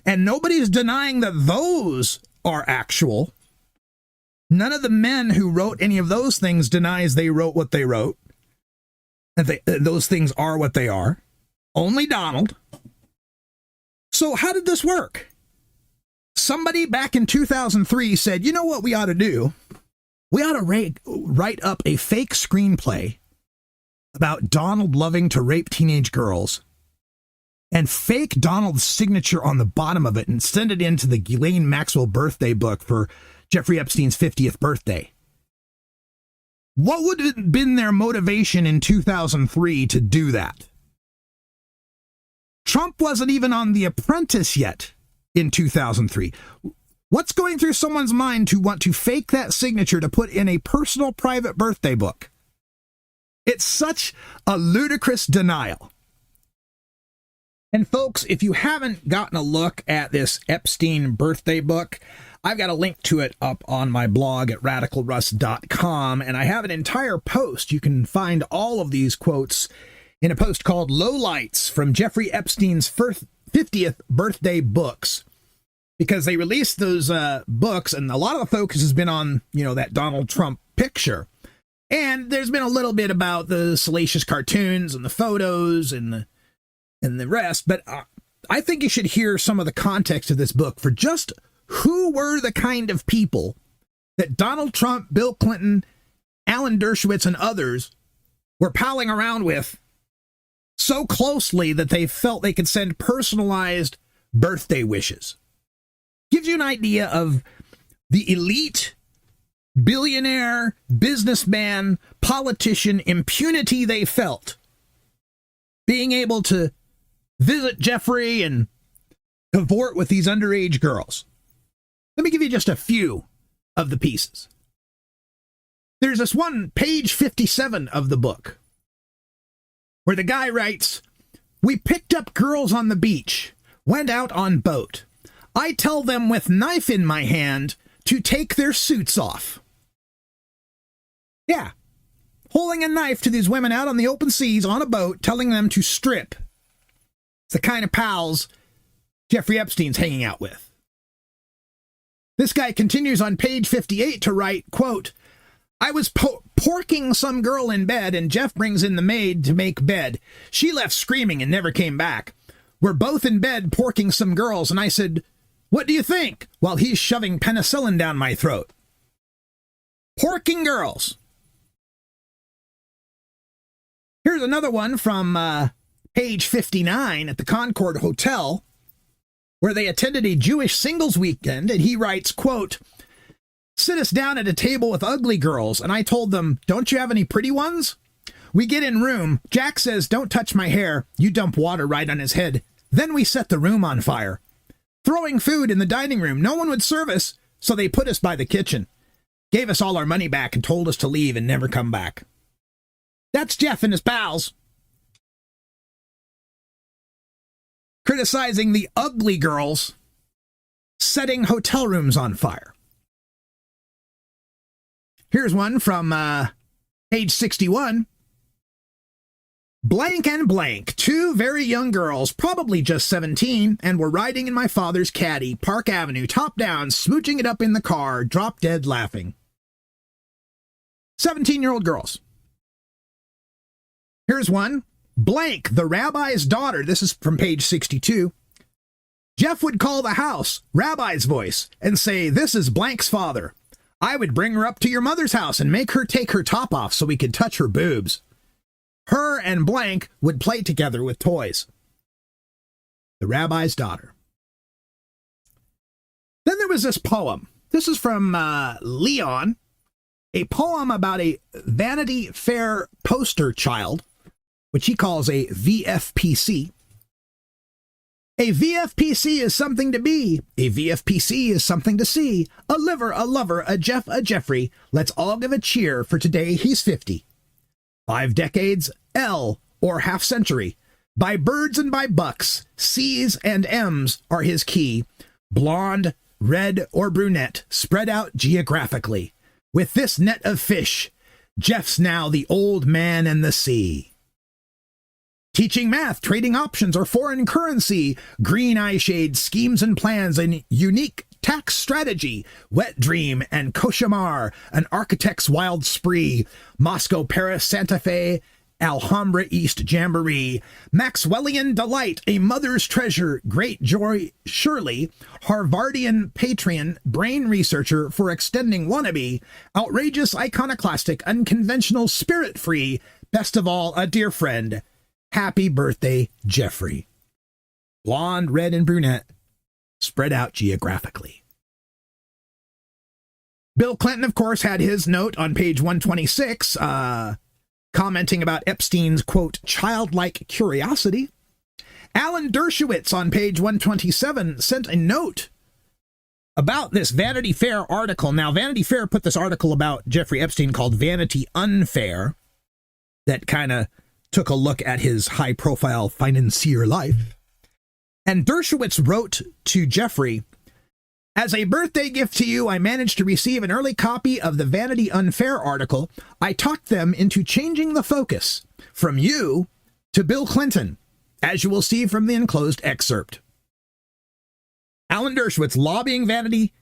Speaker 1: and nobody's denying that those are actual. None of the men who wrote any of those things denies they wrote what they wrote, and those things are what they are. Only Donald. So how did this work? Somebody back in 2003 said, you know what we ought to do? We ought to write up a fake screenplay about Donald loving to rape teenage girls and fake Donald's signature on the bottom of it and send it into the Ghislaine Maxwell birthday book for Jeffrey Epstein's 50th birthday. What would have been their motivation in 2003 to do that? Trump wasn't even on The Apprentice yet in 2003. What's going through someone's mind to want to fake that signature to put in a personal private birthday book? It's such a ludicrous denial. And folks, if you haven't gotten a look at this Epstein birthday book, I've got a link to it up on my blog at radicalruss.com, and I have an entire post. You can find all of these quotes in a post called Lowlights from Jeffrey Epstein's 50th birthday books, because they released those books, and a lot of the focus has been on, you know, that Donald Trump picture. And there's been a little bit about the salacious cartoons and the photos and the rest, but I think you should hear some of the context of this book for just who were the kind of people that Donald Trump, Bill Clinton, Alan Dershowitz, and others were palling around with so closely that they felt they could send personalized birthday wishes. Gives you an idea of the elite, billionaire, businessman, politician impunity they felt. Being able to visit Jeffrey and cavort with these underage girls. Let me give you just a few of the pieces. There's this one, page 57 of the book, where the guy writes, "We picked up girls on the beach, went out on boat. I tell them with knife in my hand to take their suits off." Yeah. Holding a knife to these women out on the open seas on a boat, telling them to strip. It's the kind of pals Jeffrey Epstein's hanging out with. This guy continues on page 58 to write, quote, "I was porking some girl in bed, and Jeff brings in the maid to make bed. She left screaming and never came back. We're both in bed porking some girls, and I said, 'What do you think?' while he's shoving penicillin down my throat." Porking girls. Here's another one from page 59 at the Concord Hotel, where they attended a Jewish singles weekend, and he writes, quote, "Sit us down at a table with ugly girls, and I told them, 'Don't you have any pretty ones?' We get in room. Jack says, 'Don't touch my hair.' You dump water right on his head. Then we set the room on fire. Throwing food in the dining room. No one would serve us, so they put us by the kitchen. Gave us all our money back and told us to leave and never come back." That's Jeff and his pals. Criticizing the ugly girls setting hotel rooms on fire. Here's one from page 61. "Blank and blank, two very young girls, probably just 17, and were riding in my father's caddy, Park Avenue, top down, smooching it up in the car, drop dead laughing." 17-year-old girls. Here's one. "Blank, the rabbi's daughter." This is from page 62. "Jeff would call the house, rabbi's voice, and say, 'This is Blank's father.' I would bring her up to your mother's house and make her take her top off so we could touch her boobs. Her and Blank would play together with toys." The rabbi's daughter. Then there was this poem. This is from Leon, a poem about a Vanity Fair poster child, which he calls a VFPC. "A VFPC is something to be. A VFPC is something to see. A liver, a lover, a Jeff, a Jeffrey. Let's all give a cheer for today he's 50. 5 decades, L, or half-century. By birds and by bucks, C's and M's are his key. Blonde, red, or brunette, spread out geographically. With this net of fish, Jeff's now the old man and the sea. Teaching math, trading options, or foreign currency, green eye shades, schemes and plans, and unique tax strategy, wet dream and cauchemar, an architect's wild spree, Moscow, Paris, Santa Fe, Alhambra East Jamboree, Maxwellian delight, a mother's treasure, great joy surely, Harvardian patron, brain researcher for extending wannabe, outrageous, iconoclastic, unconventional, spirit-free, best of all, a dear friend. Happy birthday, Jeffrey. Blonde, red, and brunette, spread out geographically." Bill Clinton, of course, had his note on page 126, commenting about Epstein's, quote, childlike curiosity. Alan Dershowitz on page 127 sent a note about this Vanity Fair article. Now, Vanity Fair put this article about Jeffrey Epstein called Vanity Unfair that kind of took a look at his high-profile financier life. And Dershowitz wrote to Jeffrey, "As a birthday gift to you, I managed to receive an early copy of the Vanity Unfair article. I talked them into changing the focus from you to Bill Clinton, as you will see from the enclosed excerpt." Alan Dershowitz lobbying Vanity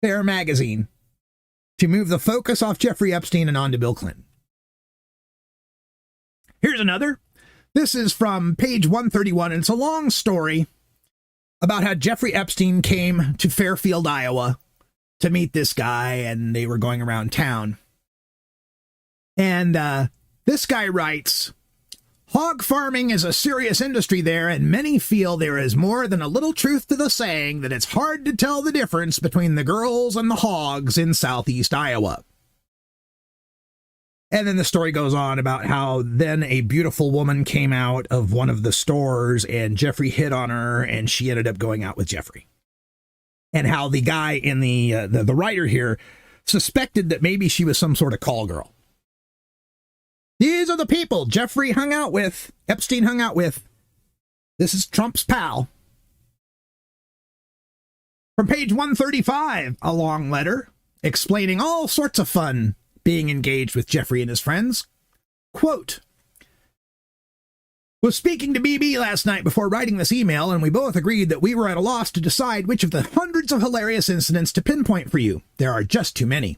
Speaker 1: Fair magazine to move the focus off Jeffrey Epstein and onto Bill Clinton. Here's another. This is from page 131, and it's a long story about how Jeffrey Epstein came to Fairfield, Iowa to meet this guy, and they were going around town. And this guy writes, Hog farming is a serious industry there, and many feel there is more than a little truth to the saying that it's hard to tell the difference between the girls and the hogs in southeast Iowa. And then the story goes on about how then a beautiful woman came out of one of the stores and Jeffrey hit on her and she ended up going out with Jeffrey. And how the guy in the writer here suspected that maybe she was some sort of call girl. These are the people Jeffrey hung out with, Epstein hung out with. This is Trump's pal. From page 135, a long letter explaining all sorts of fun being engaged with Jeffrey and his friends. Quote, was speaking to BB last night before writing this email, and we both agreed that we were at a loss to decide which of the hundreds of hilarious incidents to pinpoint for you. There are just too many.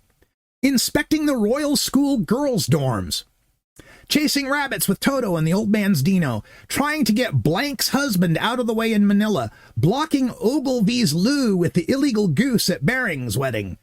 Speaker 1: Inspecting the Royal School girls' dorms. Chasing rabbits with Toto and the old man's Dino. Trying to get Blank's husband out of the way in Manila. Blocking Ogilvy's Lou with the illegal goose at Bering's wedding.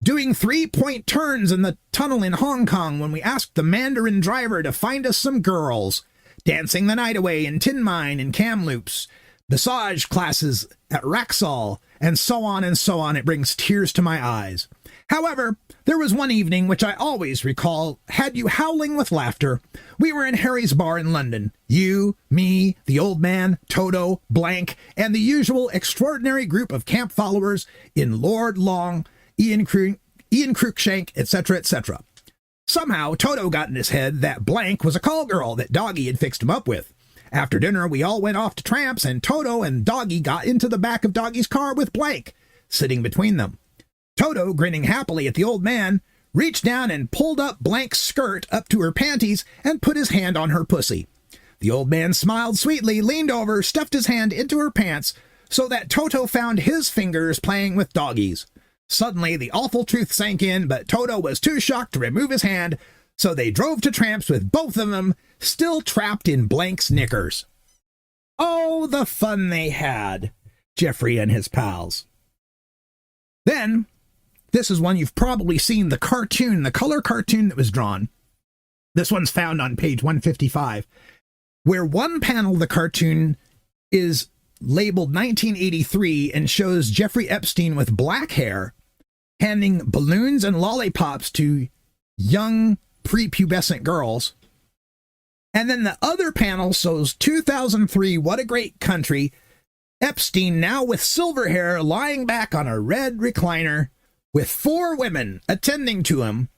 Speaker 1: Doing 3-point turns in the tunnel in Hong Kong when we asked the Mandarin driver to find us some girls. Dancing the night away in Tin Mine and Kamloops. Massage classes at Raxall, and so on and so on. It brings tears to my eyes. However, there was one evening which I always recall had you howling with laughter. We were in Harry's bar in London. You, me, the old man, Toto, Blank, and the usual extraordinary group of camp followers in Lord Long, Ian Cruikshank, etc., etc. Somehow, Toto got in his head that Blank was a call girl that Doggy had fixed him up with. After dinner, we all went off to tramps, and Toto and Doggy got into the back of Doggy's car with Blank, sitting between them. Toto, grinning happily at the old man, reached down and pulled up Blank's skirt up to her panties and put his hand on her pussy. The old man smiled sweetly, leaned over, stuffed his hand into her pants, so that Toto found his fingers playing with Doggy's. Suddenly, the awful truth sank in, but Toto was too shocked to remove his hand, so they drove to tramps with both of them still trapped in Blank's knickers. Oh, the fun they had, Jeffrey and his pals. Then, this is one you've probably seen, the cartoon, the color cartoon that was drawn. This one's found on page 155, where one panel of the cartoon is labeled 1983 and shows Jeffrey Epstein with black hair handing balloons and lollipops to young prepubescent girls. And then the other panel shows 2003, What a Great Country, Epstein now with silver hair lying back on a red recliner with 4 women attending to him,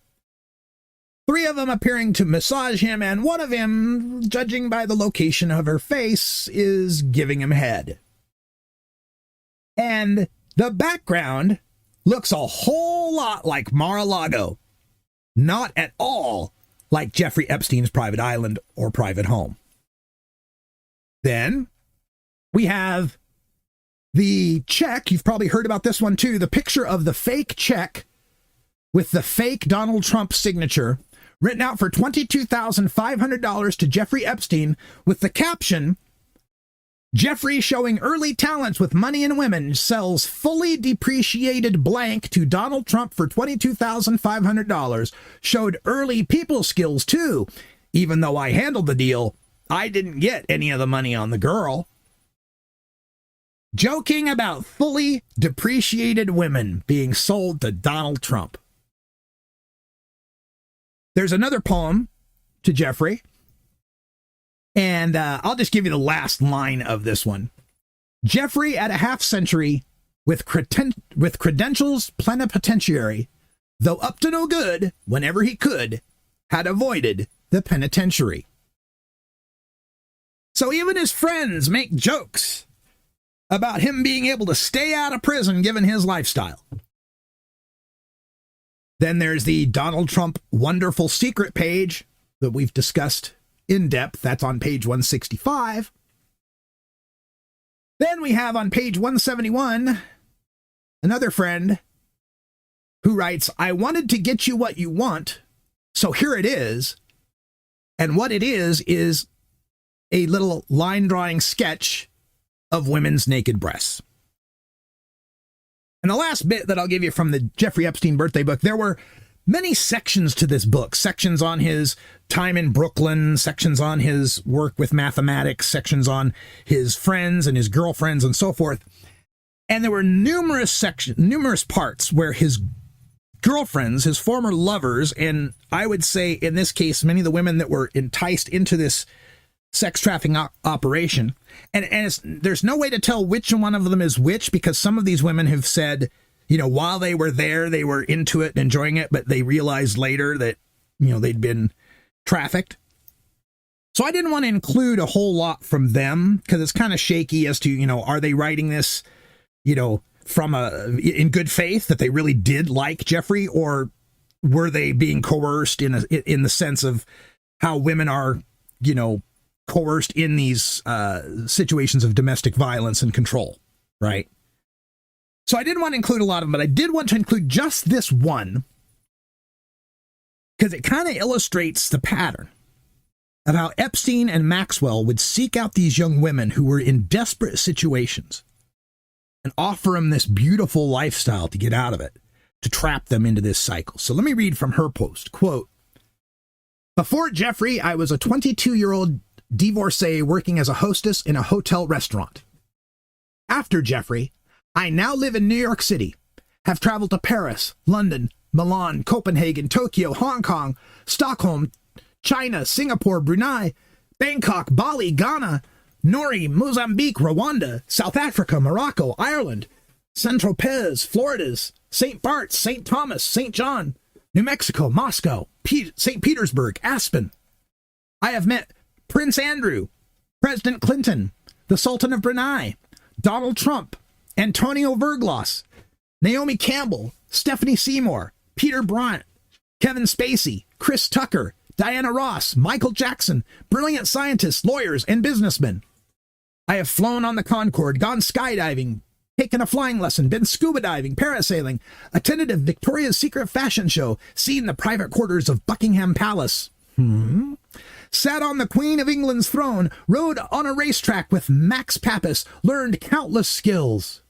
Speaker 1: 3 of them appearing to massage him, and one of them, judging by the location of her face, is giving him head. And the background looks a whole lot like Mar-a-Lago, not at all like Jeffrey Epstein's private island or private home. Then we have the check. You've probably heard about this one too. The picture of the fake check with the fake Donald Trump signature written out for $22,500 to Jeffrey Epstein with the caption, Jeffrey showing early talents with money and women sells fully depreciated blank to Donald Trump for $22,500. Showed early people skills too. Even though I handled the deal, I didn't get any of the money on the girl. Joking about fully depreciated women being sold to Donald Trump. There's another poem to Jeffrey, and I'll just give you the last line of this one. Jeffrey at a half century with credentials plenipotentiary, though up to no good whenever he could, had avoided the penitentiary. So even his friends make jokes about him being able to stay out of prison given his lifestyle. Then there's the Donald Trump wonderful secret page that we've discussed in depth. That's on page 165. Then we have on page 171 another friend who writes, I wanted to get you what you want, so here it is. And what it is a little line drawing sketch of women's naked breasts. And the last bit that I'll give you from the Jeffrey Epstein birthday book, there were many sections to this book. Sections on his time in Brooklyn, sections on his work with mathematics, sections on his friends and his girlfriends and so forth. And there were numerous parts where his girlfriends, his former lovers, and I would say in this case, many of the women that were enticed into this sex trafficking operation. And there's no way to tell which one of them is which, because some of these women have said, you know, while they were there, they were into it and enjoying it, but they realized later that, you know, they'd been trafficked. So I didn't want to include a whole lot from them because it's kind of shaky as to, you know, are they writing this, you know, from in good faith that they really did like Jeffrey, or were they being coerced in the sense of how women are, you know, coerced in these situations of domestic violence and control, right? So I didn't want to include a lot of them, but I did want to include just this one because it kind of illustrates the pattern of how Epstein and Maxwell would seek out these young women who were in desperate situations and offer them this beautiful lifestyle to get out of it, to trap them into this cycle. So let me read from her post. Quote, "Before Jeffrey, I was a 22-year-old divorcee working as a hostess in a hotel restaurant. After Jeffrey, I now live in New York City, have traveled to Paris, London, Milan, Copenhagen, Tokyo, Hong Kong, Stockholm, China, Singapore, Brunei, Bangkok, Bali, Ghana, Nori, Mozambique, Rwanda, South Africa, Morocco, Ireland, Saint-Tropez, Florida's, St. Bart's, St. Thomas, St. John, New Mexico, Moscow, St. Petersburg, Aspen. I have met Prince Andrew, President Clinton, the Sultan of Brunei, Donald Trump, Antonio Verglas, Naomi Campbell, Stephanie Seymour, Peter Brandt, Kevin Spacey, Chris Tucker, Diana Ross, Michael Jackson, brilliant scientists, lawyers, and businessmen. I have flown on the Concorde, gone skydiving, taken a flying lesson, been scuba diving, parasailing, attended a Victoria's Secret fashion show, seen the private quarters of Buckingham Palace. Sat on the Queen of England's throne, rode on a racetrack with Max Pappas, learned countless skills.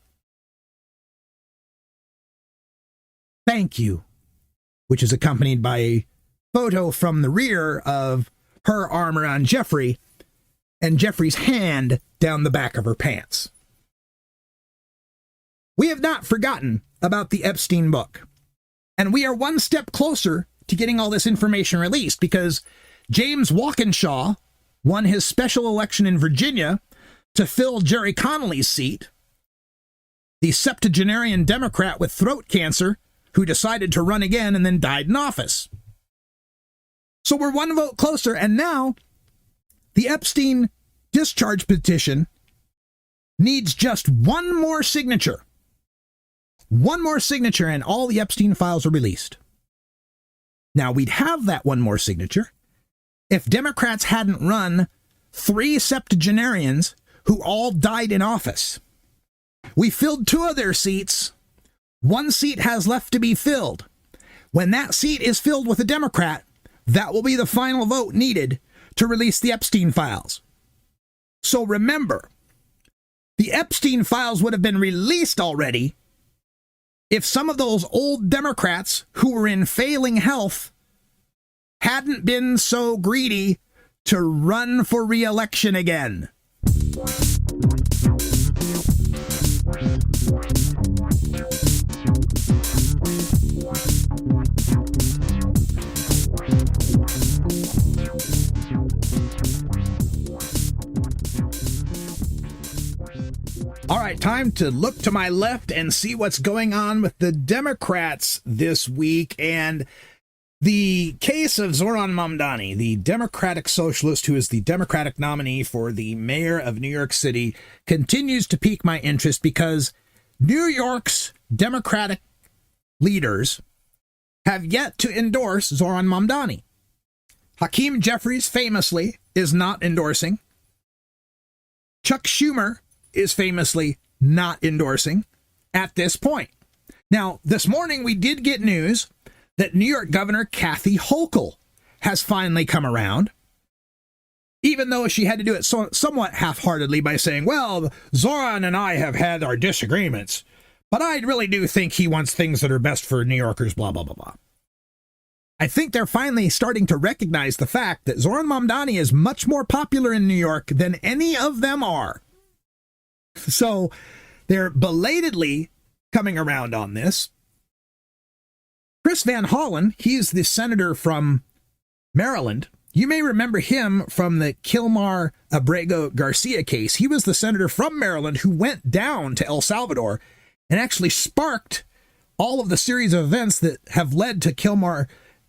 Speaker 1: Thank you," which is accompanied by a photo from the rear of her arm around Jeffrey and Jeffrey's hand down the back of her pants. We have not forgotten about the Epstein book, and we are one step closer to getting all this information released because James Walkinshaw won his special election in Virginia to fill Jerry Connolly's seat, the septuagenarian Democrat with throat cancer who decided to run again and then died in office. So we're one vote closer, and now the Epstein discharge petition needs just one more signature. One more signature, and all the Epstein files are released. Now, we'd have that one more signature if Democrats hadn't run 3 septuagenarians who all died in office. We filled 2 of their seats. 1 seat has left to be filled. When that seat is filled with a Democrat, that will be the final vote needed to release the Epstein files. So remember, the Epstein files would have been released already if some of those old Democrats who were in failing health hadn't been so greedy to run for re-election again. All right, time to look to my left and see what's going on with the Democrats this week. And the case of Zoran Mamdani, the Democratic socialist who is the Democratic nominee for the mayor of New York City, continues to pique my interest because New York's Democratic leaders have yet to endorse Zoran Mamdani. Hakeem Jeffries famously is not endorsing. Chuck Schumer is famously not endorsing at this point. Now, this morning we did get news that New York Governor Kathy Hochul has finally come around, even though she had to do it somewhat half-heartedly by saying, well, Zoran and I have had our disagreements, but I really do think he wants things that are best for New Yorkers, blah, blah, blah, blah. I think they're finally starting to recognize the fact that Zoran Mamdani is much more popular in New York than any of them are. So they're belatedly coming around on this. Chris Van Hollen, he's the senator from Maryland. You may remember him from the Kilmar Abrego Garcia case. He was the senator from Maryland who went down to El Salvador and actually sparked all of the series of events that have led to Kilmar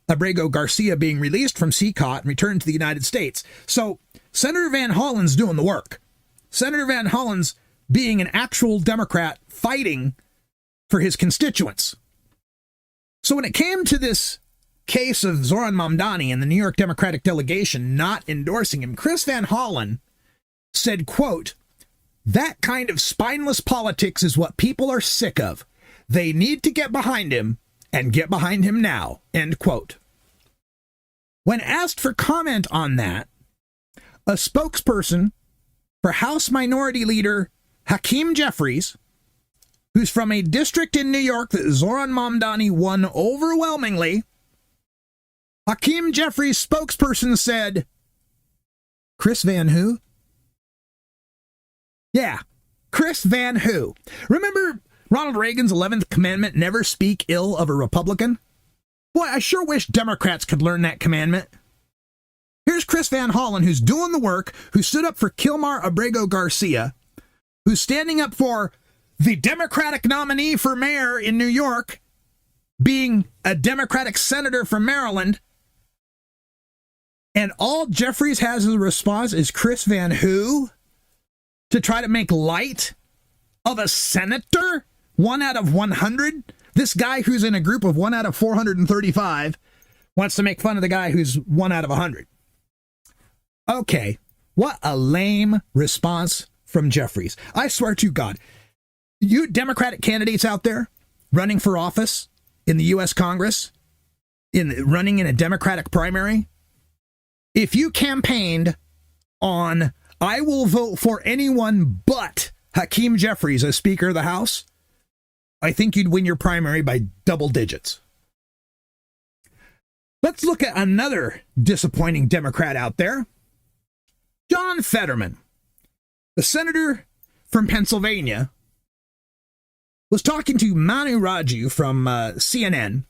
Speaker 1: Abrego Garcia being released from CCOT and returned to the United States. So Senator Van Hollen's doing the work. Senator Van Hollen's being an actual Democrat fighting for his constituents. So when it came to this case of Zoran Mamdani and the New York Democratic delegation not endorsing him, Chris Van Hollen said, quote, "That kind of spineless politics is what people are sick of. They need to get behind him and get behind him now," end quote. When asked for comment on that, a spokesperson for House Minority Leader Hakeem Jeffries, who's from a district in New York that Zoran Mamdani won overwhelmingly, Hakeem Jeffries' spokesperson said, "Chris Van who?" Yeah, Chris Van who? Remember Ronald Reagan's 11th commandment, never speak ill of a Republican? Boy, I sure wish Democrats could learn that commandment. Here's Chris Van Hollen, who's doing the work, who stood up for Kilmar Abrego Garcia, who's standing up for the Democratic nominee for mayor in New York, being a Democratic senator from Maryland. And all Jeffries has as a response is Chris Van who? To try to make light of a senator? 1 out of 100? This guy who's in a group of 1 out of 435 wants to make fun of the guy who's 1 out of 100. Okay, what a lame response from Jeffries. I swear to God, you Democratic candidates out there running for office in the U.S. Congress, running in a Democratic primary, if you campaigned on, "I will vote for anyone but Hakeem Jeffries as Speaker of the House," I think you'd win your primary by double digits. Let's look at another disappointing Democrat out there. John Fetterman, the senator from Pennsylvania, was talking to Manu Raju from CNN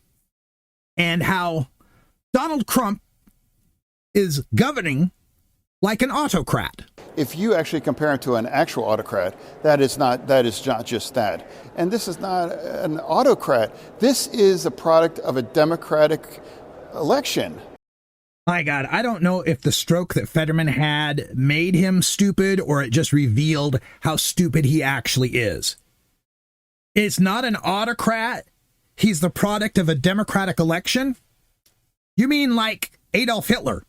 Speaker 1: and how Donald Trump is governing like an autocrat.
Speaker 18: If you actually compare him to an actual autocrat, that is not just that. And this is not an autocrat. This is a product of a democratic election.
Speaker 1: My God, I don't know if the stroke that Fetterman had made him stupid or it just revealed how stupid he actually is. It's not an autocrat. He's the product of a democratic election. You mean like Adolf Hitler,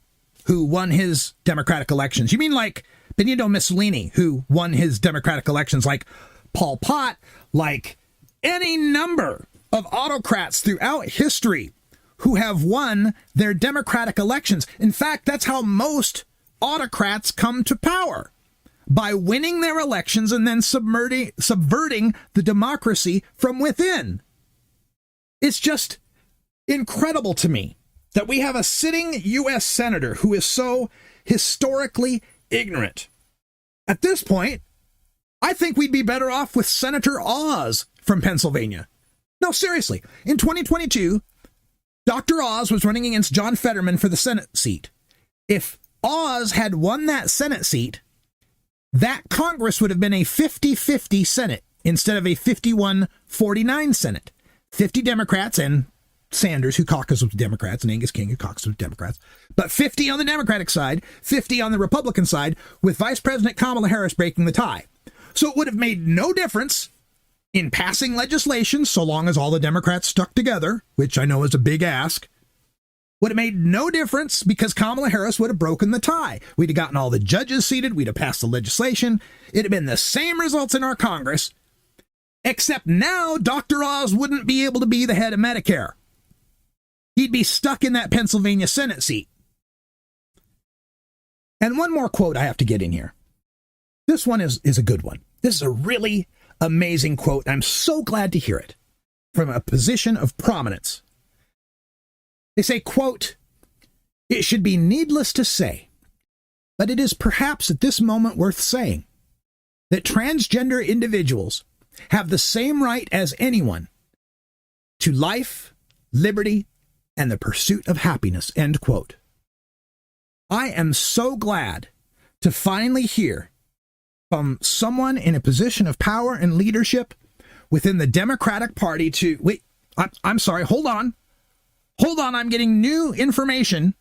Speaker 1: who won his democratic elections? You mean like Benito Mussolini, who won his democratic elections, like Pol Pot, like any number of autocrats throughout history who have won their democratic elections? In fact, that's how most autocrats come to power, by winning their elections and then subverting the democracy from within. It's just incredible to me that we have a sitting U.S. senator who is so historically ignorant. At this point, I think we'd be better off with Senator Oz from Pennsylvania. No, seriously. In 2022, Dr. Oz was running against John Fetterman for the Senate seat. If Oz had won that Senate seat, that Congress would have been a 50-50 Senate instead of a 51-49 Senate. 50 Democrats and Sanders, who caucused with Democrats, and Angus King, who caucused with Democrats, but 50 on the Democratic side, 50 on the Republican side, with Vice President Kamala Harris breaking the tie. So it would have made no difference in passing legislation, so long as all the Democrats stuck together, which I know is a big ask. Would have made no difference because Kamala Harris would have broken the tie. We'd have gotten all the judges seated, we'd have passed the legislation, it'd have been the same results in our Congress, except now Dr. Oz wouldn't be able to be the head of Medicare. He'd be stuck in that Pennsylvania Senate seat. And one more quote I have to get in here. This one is a good one. This is a really amazing quote. I'm so glad to hear it from a position of prominence. They say, quote, "It should be needless to say, but it is perhaps at this moment worth saying that transgender individuals have the same right as anyone to life, liberty, and the pursuit of happiness," end quote. I am so glad to finally hear from someone in a position of power and leadership within the Democratic Party to, wait, I'm sorry, hold on, I'm getting new information.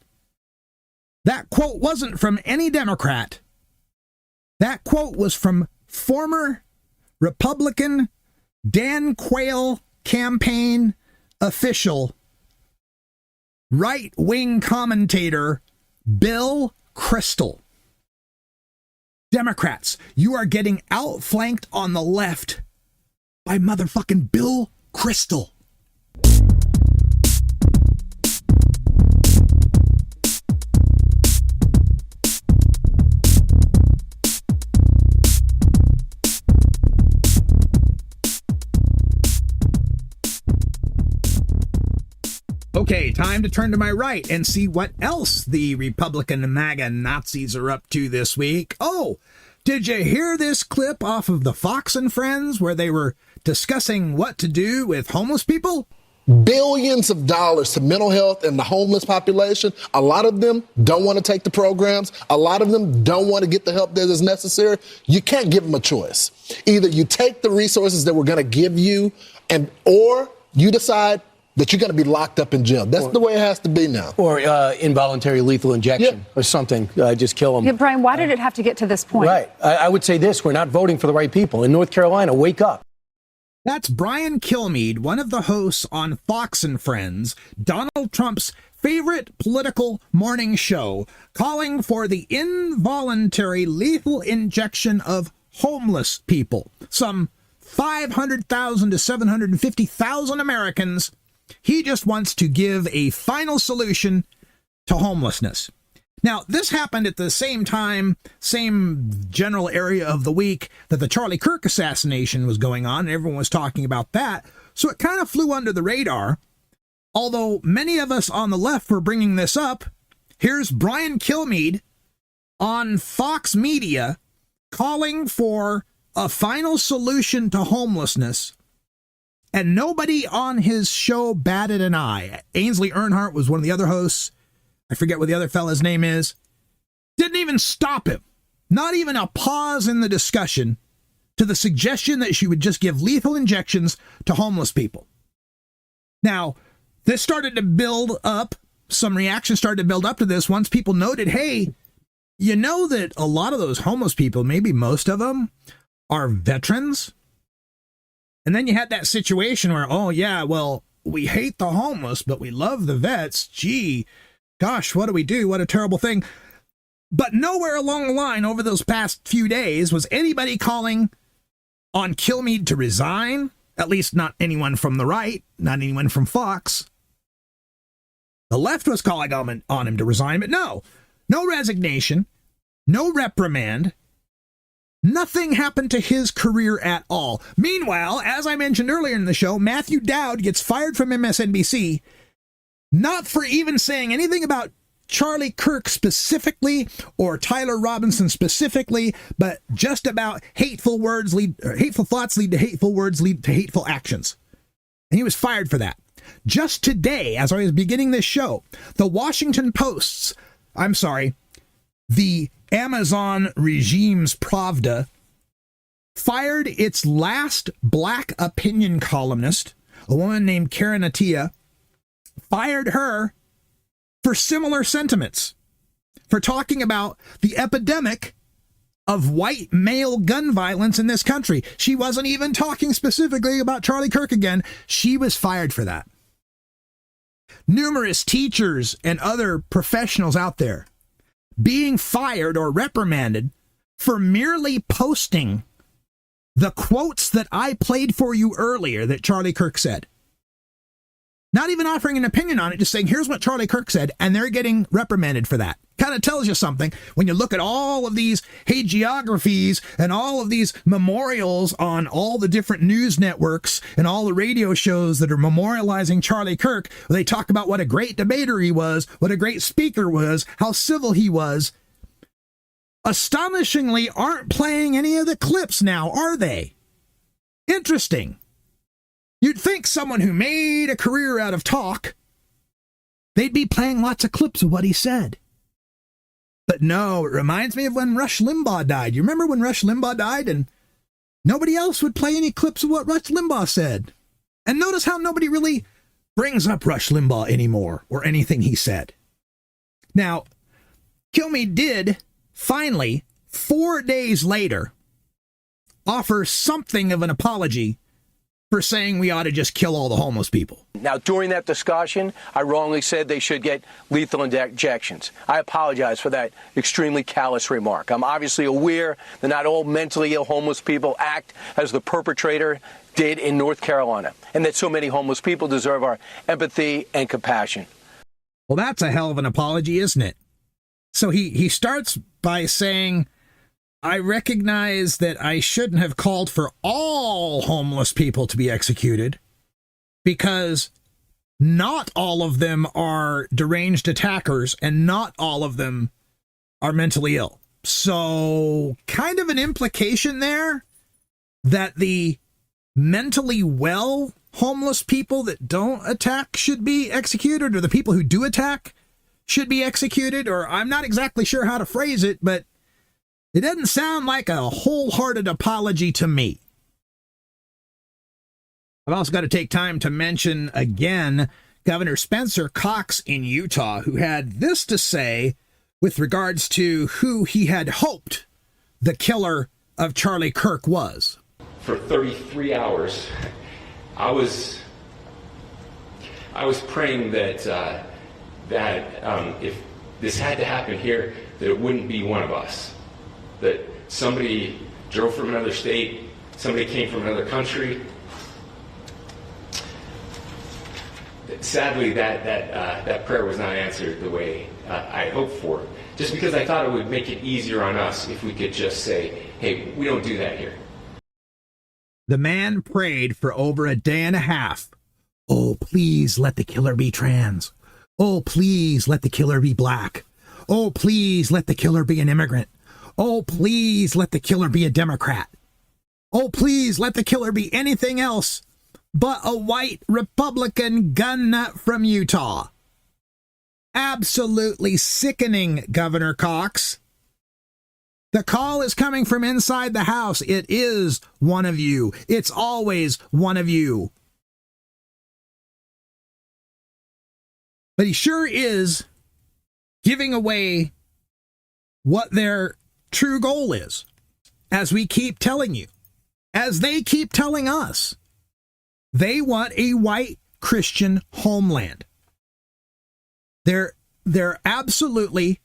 Speaker 1: That quote wasn't from any Democrat. That quote was from former Republican Dan Quayle campaign official, right-wing commentator Bill Kristol. Democrats, you are getting outflanked on the left by motherfucking Bill Kristol. Okay, time to turn to my right and see what else the Republican MAGA Nazis are up to this week. Oh, did you hear this clip off of the Fox and Friends where they were discussing what to do with homeless people?
Speaker 19: Billions of dollars to mental health and the homeless population. A lot of them don't want to take the programs. A lot of them don't want to get the help that is necessary. You can't give them a choice. Either you take the resources that we're going to give you, or you decide that you're going to be locked up in jail. That's the way it has to be now.
Speaker 20: Or involuntary lethal injection or something. Just kill them.
Speaker 21: Yeah, Brian, why did it have to get to this point?
Speaker 20: Right. I would say this. We're not voting for the right people. In North Carolina, wake up.
Speaker 1: That's Brian Kilmeade, one of the hosts on Fox and Friends, Donald Trump's favorite political morning show, calling for the involuntary lethal injection of homeless people. Some 500,000 to 750,000 Americans. He just wants to give a final solution to homelessness. Now, this happened at the same time, same general area of the week that the Charlie Kirk assassination was going on, and everyone was talking about that. So it kind of flew under the radar. Although many of us on the left were bringing this up, here's Brian Kilmeade on Fox Media calling for a final solution to homelessness. And nobody on his show batted an eye. Ainsley Earnhardt was one of the other hosts. I forget what the other fella's name is. Didn't even stop him. Not even a pause in the discussion to the suggestion that she would just give lethal injections to homeless people. Now, this started to build up. Some reaction started to build up to this once people noted, hey, you know that a lot of those homeless people, maybe most of them, are veterans? And then you had that situation where, oh, yeah, well, we hate the homeless, but we love the vets. Gee, gosh, what do we do? What a terrible thing. But nowhere along the line over those past few days was anybody calling on Kilmeade to resign, at least not anyone from the right, not anyone from Fox. The left was calling on him to resign, but no resignation, no reprimand. Nothing happened to his career at all. Meanwhile, as I mentioned earlier in the show, Matthew Dowd gets fired from MSNBC, not for even saying anything about Charlie Kirk specifically or Tyler Robinson specifically, but just about hateful thoughts lead to hateful words lead to hateful actions. And he was fired for that. Just today, as I was beginning this show, the Amazon regime's Pravda fired its last black opinion columnist, a woman named Karen Attiah, fired her for similar sentiments, for talking about the epidemic of white male gun violence in this country. She wasn't even talking specifically about Charlie Kirk again. She was fired for that. Numerous teachers and other professionals out there being fired or reprimanded for merely posting the quotes that I played for you earlier that Charlie Kirk said. Not even offering an opinion on it, just saying, here's what Charlie Kirk said, and they're getting reprimanded for that. Kind of tells you something when you look at all of these hagiographies and all of these memorials on all the different news networks and all the radio shows that are memorializing Charlie Kirk. They talk about what a great debater he was, what a great speaker was, how civil he was. Astonishingly, aren't playing any of the clips now, are they? Interesting. You'd think someone who made a career out of talk, they'd be playing lots of clips of what he said. But no, it reminds me of when Rush Limbaugh died. You remember when Rush Limbaugh died and nobody else would play any clips of what Rush Limbaugh said? And notice how nobody really brings up Rush Limbaugh anymore or anything he said. Now, Kilmeade did finally, 4 days later, offer something of an apology for saying we ought to just kill all the homeless people.
Speaker 20: Now, during that discussion, I wrongly said they should get lethal injections. I apologize for that extremely callous remark. I'm obviously aware that not all mentally ill homeless people act as the perpetrator did in North Carolina, and that so many homeless people deserve our empathy and compassion.
Speaker 1: Well, that's a hell of an apology, isn't it? So he starts by saying, I recognize that I shouldn't have called for all homeless people to be executed because not all of them are deranged attackers and not all of them are mentally ill. So kind of an implication there that the mentally well homeless people that don't attack should be executed, or the people who do attack should be executed, or I'm not exactly sure how to phrase it, but it doesn't sound like a wholehearted apology to me. I've also got to take time to mention again Governor Spencer Cox in Utah, who had this to say with regards to who he had hoped the killer of Charlie Kirk was.
Speaker 2: For 33 hours, I was praying that if this had to happen here, that it wouldn't be one of us. That somebody drove from another state, somebody came from another country. Sadly, that prayer was not answered the way I hoped for, just because I thought it would make it easier on us if we could just say, hey, we don't do that here.
Speaker 1: The man prayed for over a day and a half. Oh, please let the killer be trans. Oh, please let the killer be black. Oh, please let the killer be an immigrant. Oh, please let the killer be a Democrat. Oh, please let the killer be anything else but a white Republican gun nut from Utah. Absolutely sickening, Governor Cox. The call is coming from inside the House. It is one of you. It's always one of you. But he sure is giving away what their true goal is, as we keep telling you, as they keep telling us. They want a white Christian homeland. They're absolutely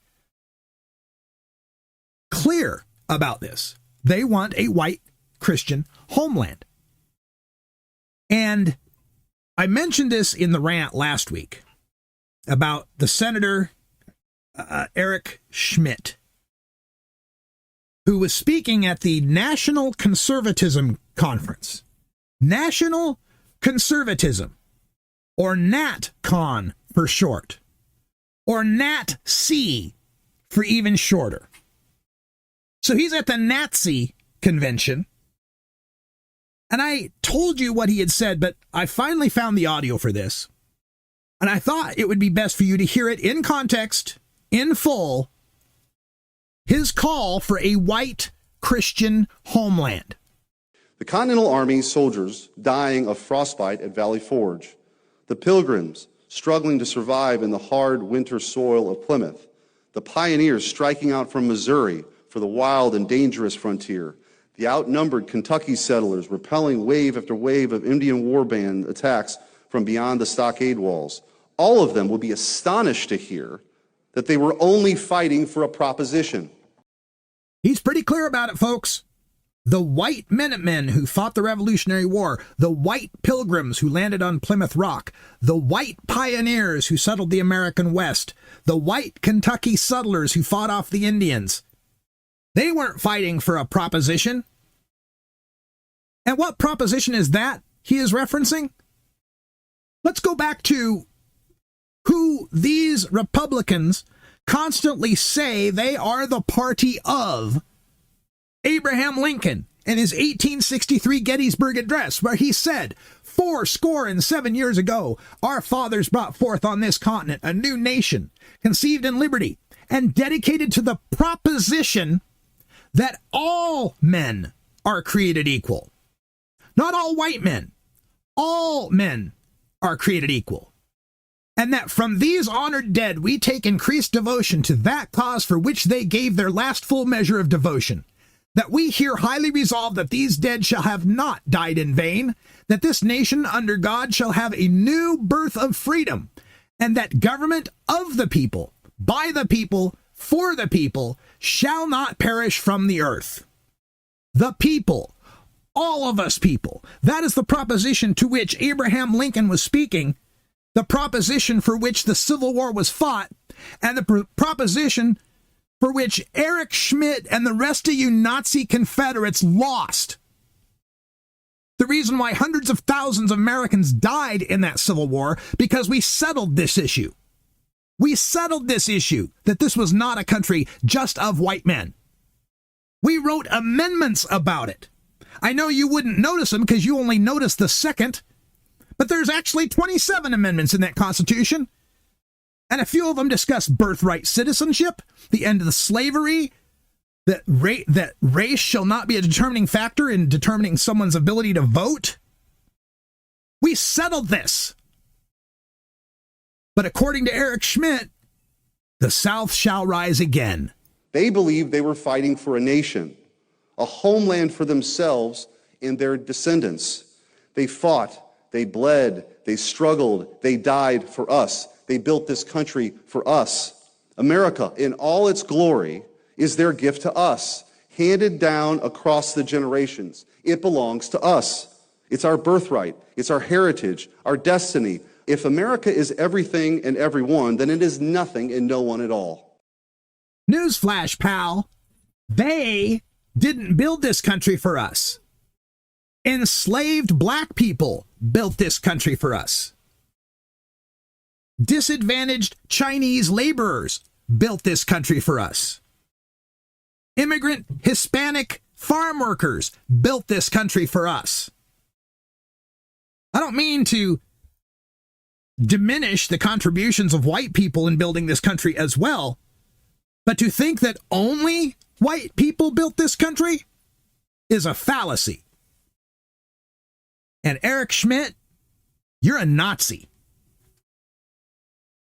Speaker 1: clear about this. They want a white Christian homeland. And I mentioned this in the rant last week about the Senator Eric Schmitt, who was speaking at the National Conservatism Conference. National Conservatism, or NatCon for short, or NatC for even shorter. So he's at the Nazi convention, and I told you what he had said, but I finally found the audio for this, and I thought it would be best for you to hear it in context, in full, his call for a white Christian homeland.
Speaker 22: The Continental Army soldiers dying of frostbite at Valley Forge, the Pilgrims struggling to survive in the hard winter soil of Plymouth, the pioneers striking out from Missouri for the wild and dangerous frontier, the outnumbered Kentucky settlers repelling wave after wave of Indian war band attacks from beyond the stockade walls. All of them will be astonished to hear that they were only fighting for a proposition.
Speaker 1: He's pretty clear about it, folks. the white Minutemen who fought the Revolutionary War, the white Pilgrims who landed on Plymouth Rock, the white pioneers who settled the American West, the white Kentucky settlers who fought off the Indians. They weren't fighting for a proposition. And what proposition is that he is referencing? Let's go back to who these Republicans constantly say they are the party of. Abraham Lincoln in his 1863 Gettysburg Address, where he said, 77 years ago, our fathers brought forth on this continent a new nation, conceived in liberty, and dedicated to the proposition that all men are created equal. Not all white men. All men are created equal. And that from these honored dead we take increased devotion to that cause for which they gave their last full measure of devotion. That we here highly resolve that these dead shall have not died in vain, that this nation under God shall have a new birth of freedom, and that government of the people, by the people, for the people, shall not perish from the earth. The people, all of us people, that is the proposition to which Abraham Lincoln was speaking, the proposition for which the Civil War was fought, and the proposition for which Eric Schmitt and the rest of you Nazi Confederates lost. The reason why hundreds of thousands of Americans died in that Civil War, because we settled this issue. We settled this issue, that this was not a country just of white men. We wrote amendments about it. I know you wouldn't notice them because you only noticed the second, but there's actually 27 amendments in that Constitution. And a few of them discuss birthright citizenship, the end of the slavery, that race shall not be a determining factor in determining someone's ability to vote. We settled this. But according to Eric Schmitt, the South shall rise again.
Speaker 22: They believed they were fighting for a nation, a homeland for themselves and their descendants. They fought, they bled, they struggled, they died for us. They built this country for us. America, in all its glory, is their gift to us, handed down across the generations. It belongs to us. It's our birthright. It's our heritage, our destiny. If America is everything and everyone, then it is nothing and no one at all.
Speaker 1: Newsflash, pal. They didn't build this country for us. Enslaved black people built this country for us. Disadvantaged Chinese laborers built this country for us. Immigrant Hispanic farm workers built this country for us. I don't mean to diminish the contributions of white people in building this country as well, but to think that only white people built this country is a fallacy. And Eric Schmitt, you're a Nazi.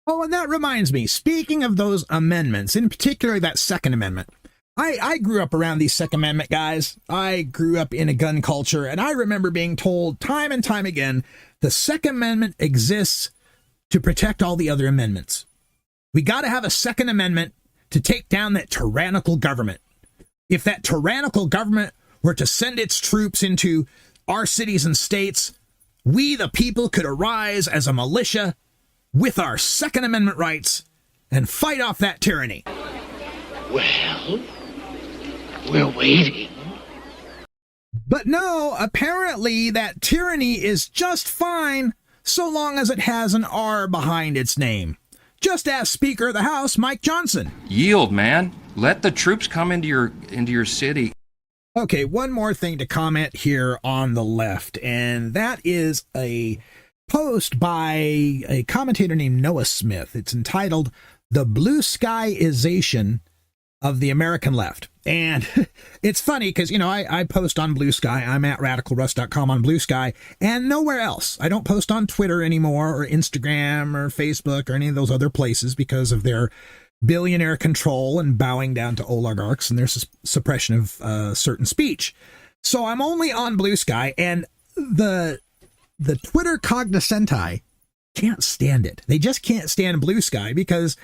Speaker 1: Oh, and that reminds me, speaking of those amendments, in particular that Second Amendment, I grew up around these Second Amendment guys. I grew up in a gun culture, and I remember being told time and time again, the Second Amendment exists to protect all the other amendments. We got to have a Second Amendment to take down that tyrannical government. If that tyrannical government were to send its troops into our cities and states, we, the people, could arise as a militia with our Second Amendment rights and fight off that tyranny.
Speaker 3: Well, we're waiting.
Speaker 1: But no, apparently that tyranny is just fine so long as it has an R behind its name. Just ask Speaker of the House, Mike Johnson.
Speaker 4: Yield, man. Let the troops come into your city.
Speaker 1: Okay, one more thing to comment here on the left, and that is a post by a commentator named Noah Smith. It's entitled The Bluesky-ization of the American Left. And it's funny because, you know, I post on Blue Sky. I'm at radicalruss.com on Blue Sky and nowhere else. I don't post on Twitter anymore or Instagram or Facebook or any of those other places because of their billionaire control and bowing down to oligarchs and their suppression of certain speech. So I'm only on Blue Sky, and the Twitter cognoscenti can't stand it. They just can't stand Blue Sky because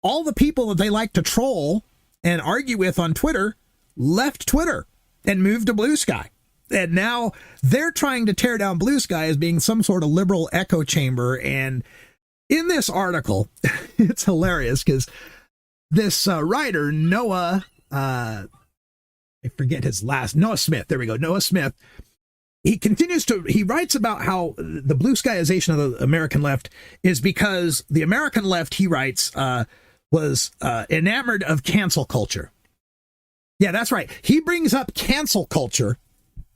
Speaker 1: all the people that they like to troll and argue with on Twitter left Twitter. and moved to Blue Sky. And now they're trying to tear down Blue Sky as being some sort of liberal echo chamber. And in this article, it's hilarious because this writer, Noah, I forget his last, Noah Smith. There we go. Noah Smith. He writes about how the Bluesky-ization of the American left is because the American left, he writes, was enamored of cancel culture. Yeah, that's right. He brings up cancel culture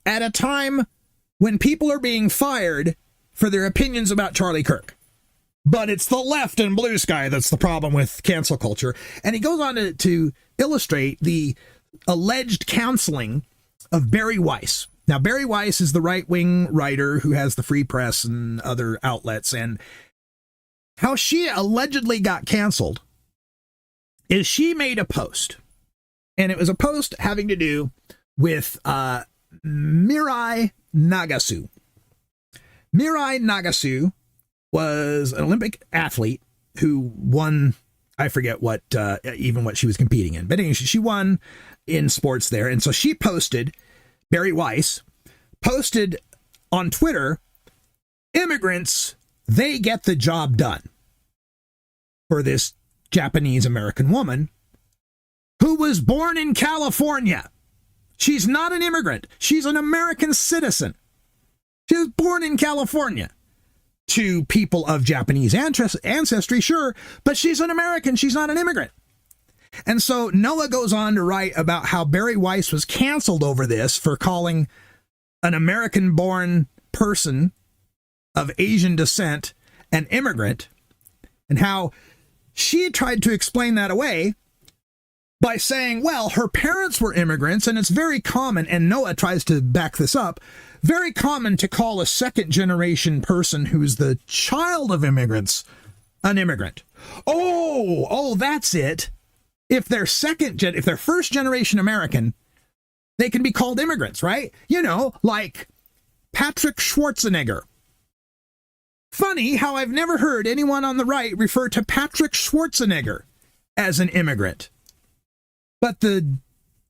Speaker 1: at a time when people are being fired for their opinions about Charlie Kirk. But it's the left and Blue Sky that's the problem with cancel culture. And he goes on to illustrate the alleged canceling of Bari Weiss. Now, Bari Weiss is the right-wing writer who has the Free Press and other outlets. And how she allegedly got canceled is she made a post. And it was a post having to do with Mirai Nagasu. Mirai Nagasu was an Olympic athlete who won, I forget what she was competing in. But anyway, she won in sports there. And so she posted, Bari Weiss posted on Twitter, immigrants, they get the job done, for this Japanese American woman who was born in California. She's not an immigrant. She's an American citizen. She was born in California. To people of Japanese ancestry, sure, but she's an American. She's not an immigrant. And so Noah goes on to write about how Bari Weiss was canceled over this for calling an American-born person of Asian descent an immigrant, and how she tried to explain that away by saying, well, her parents were immigrants, and it's very common, and Noah tries to back this up, very common to call a second-generation person who's the child of immigrants an immigrant. Oh, that's it. If they're first-generation American, they can be called immigrants, right? You know, like Patrick Schwarzenegger. Funny how I've never heard anyone on the right refer to Patrick Schwarzenegger as an immigrant. But the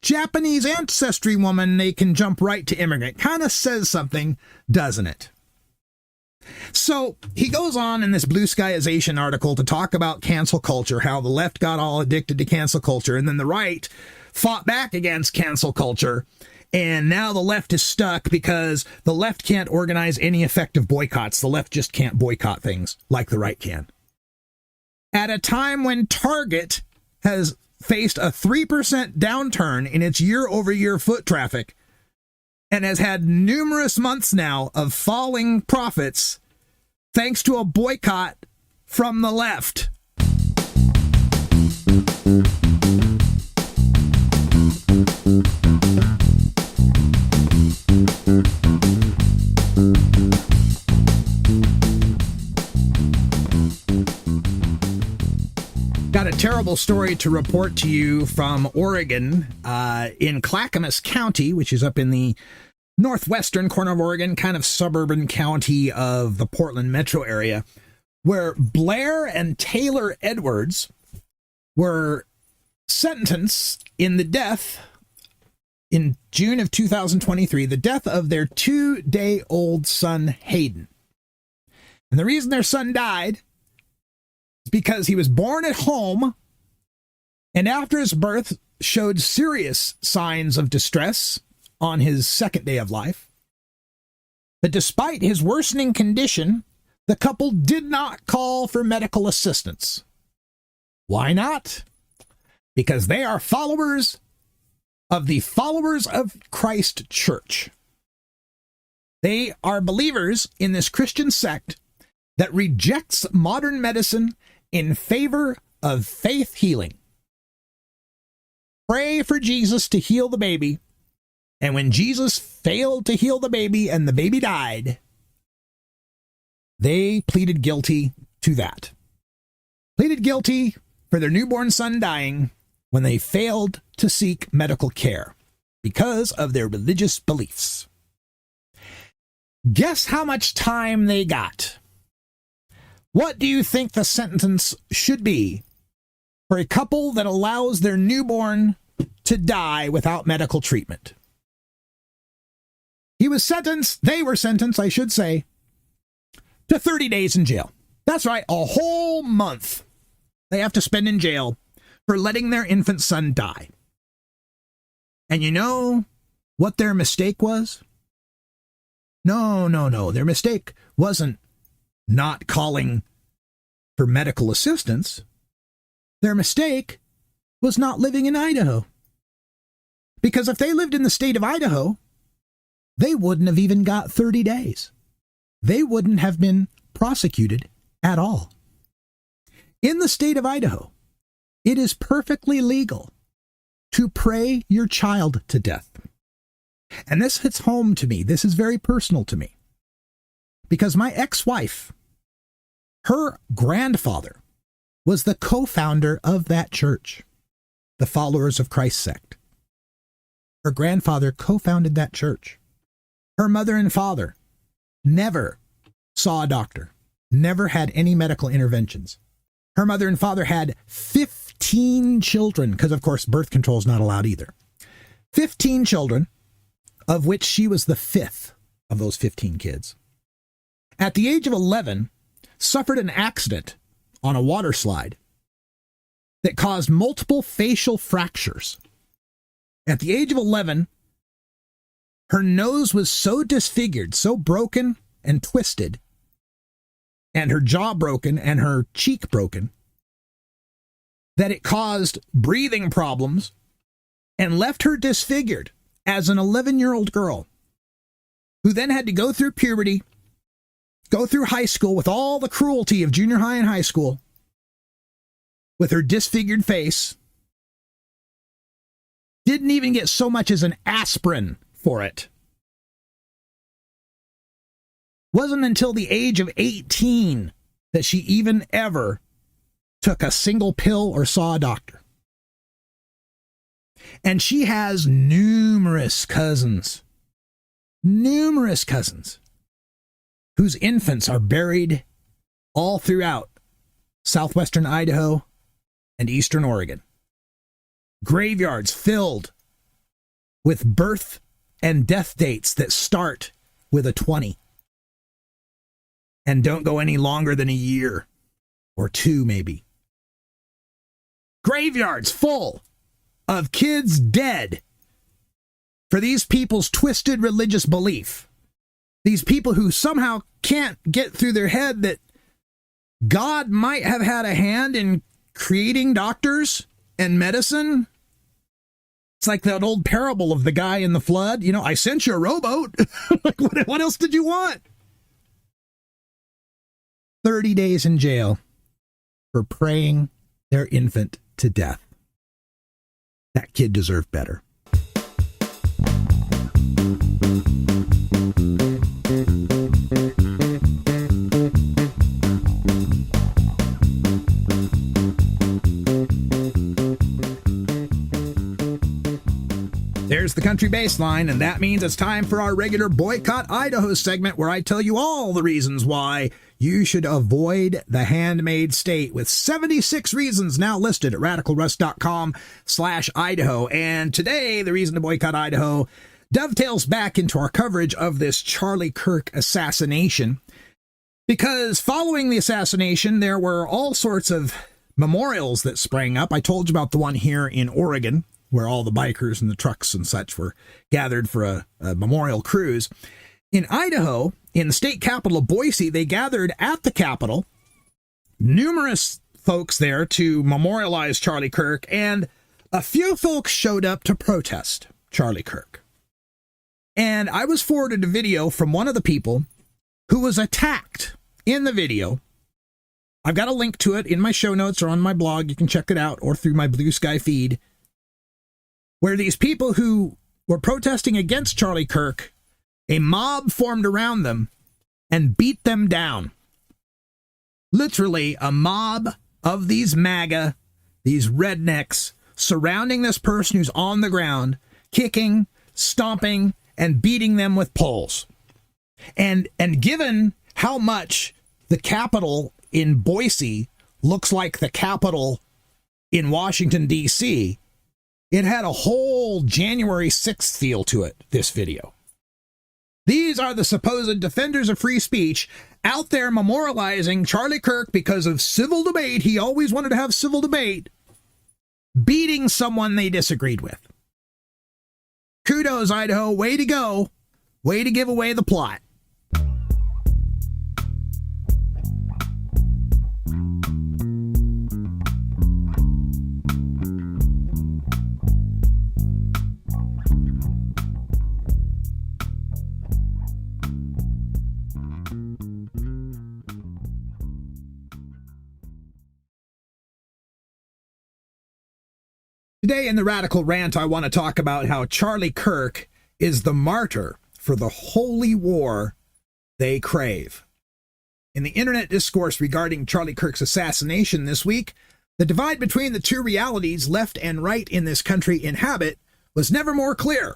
Speaker 1: Japanese ancestry woman, they can jump right to immigrant. Kind of says something, doesn't it? So he goes on in this Bluesky-ization article to talk about cancel culture, how the left got all addicted to cancel culture, and then the right fought back against cancel culture, and now the left is stuck because the left can't organize any effective boycotts. The left just can't boycott things like the right can. At a time when Target has faced a 3% downturn in its year-over-year foot traffic and has had numerous months now of falling profits thanks to a boycott from the left. Got a terrible story to report to you from Oregon, in Clackamas County, which is up in the northwestern corner of Oregon, kind of suburban county of the Portland metro area, where Blair and Taylor Edwards were sentenced in the death, in June of 2023, the death of their 2-day-old son, Hayden. And the reason their son died because he was born at home and after his birth showed serious signs of distress on his second day of life. But despite his worsening condition, the couple did not call for medical assistance. Why not? Because they are followers of the Followers of Christ Church. They are believers in this Christian sect that rejects modern medicine in favor of faith healing. Pray for Jesus to heal the baby, and when Jesus failed to heal the baby and the baby died, they pleaded guilty to that. Pleaded guilty for their newborn son dying when they failed to seek medical care because of their religious beliefs. Guess how much time they got? What do you think the sentence should be for a couple that allows their newborn to die without medical treatment? He was sentenced, they were sentenced, I should say, to 30 days in jail. That's right, a whole month they have to spend in jail for letting their infant son die. And you know what their mistake was? No. Their mistake wasn't not calling for medical assistance. Their mistake was not living in Idaho. Because if they lived in the state of Idaho, they wouldn't have even got 30 days. They wouldn't have been prosecuted at all. In the state of Idaho, it is perfectly legal to pray your child to death. And this hits home to me. This is very personal to me. Because my ex-wife, her grandfather, was the co-founder of that church, the Followers of Christ sect. Her grandfather co-founded that church. Her mother and father never saw a doctor, never had any medical interventions. Her mother and father had 15 children, because of course birth control is not allowed either. 15 children, of which she was the fifth of those 15 kids. At the age of 11, suffered an accident on a water slide that caused multiple facial fractures. At the age of 11, her nose was so disfigured, so broken and twisted, and her jaw broken and her cheek broken, that it caused breathing problems and left her disfigured as an 11-year-old girl, who then had to go through puberty, go through high school with all the cruelty of junior high and high school, with her disfigured face, didn't even get so much as an aspirin for it. Wasn't until the age of 18 that she even ever took a single pill or saw a doctor. And she has numerous cousins whose infants are buried all throughout southwestern Idaho and eastern Oregon. Graveyards filled with birth and death dates that start with a 20 and don't go any longer than a year or two, maybe. Graveyards full of kids dead for these people's twisted religious belief. These people who somehow can't get through their head that God might have had a hand in creating doctors and medicine. It's like that old parable of the guy in the flood. You know, I sent you a rowboat. Like, what else did you want? 30 days in jail for praying their infant to death. That kid deserved better. There's the country baseline, and that means it's time for our regular Boycott Idaho segment, where I tell you all the reasons why you should avoid the handmade state, with 76 reasons now listed at radicalruss.com/Idaho. And today, the reason to boycott Idaho dovetails back into our coverage of this Charlie Kirk assassination, because following the assassination, there were all sorts of memorials that sprang up. I told you about the one here in Oregon, where all the bikers and the trucks and such were gathered for a memorial cruise. In Idaho, in the state capital of Boise, they gathered at the Capitol, numerous folks there to memorialize Charlie Kirk, and a few folks showed up to protest Charlie Kirk. And I was forwarded a video from one of the people who was attacked in the video. I've got a link to it in my show notes or on my blog. You can check it out, or through my Blue Sky feed, where these people who were protesting against Charlie Kirk, a mob formed around them and beat them down. Literally, a mob of these MAGA, these rednecks, surrounding this person who's on the ground, kicking, stomping, and beating them with poles. And given how much the Capitol in Boise looks like the Capitol in Washington, D.C., it had a whole January 6th feel to it, this video. These are the supposed defenders of free speech out there memorializing Charlie Kirk because of civil debate. He always wanted to have civil debate, beating someone they disagreed with. Kudos, Idaho. Way to go. Way to give away the plot. Today in the Radical Rant, I want to talk about how Charlie Kirk is the martyr for the holy war they crave. In the internet discourse regarding Charlie Kirk's assassination this week, the divide between the two realities left and right in this country inhabit was never more clear.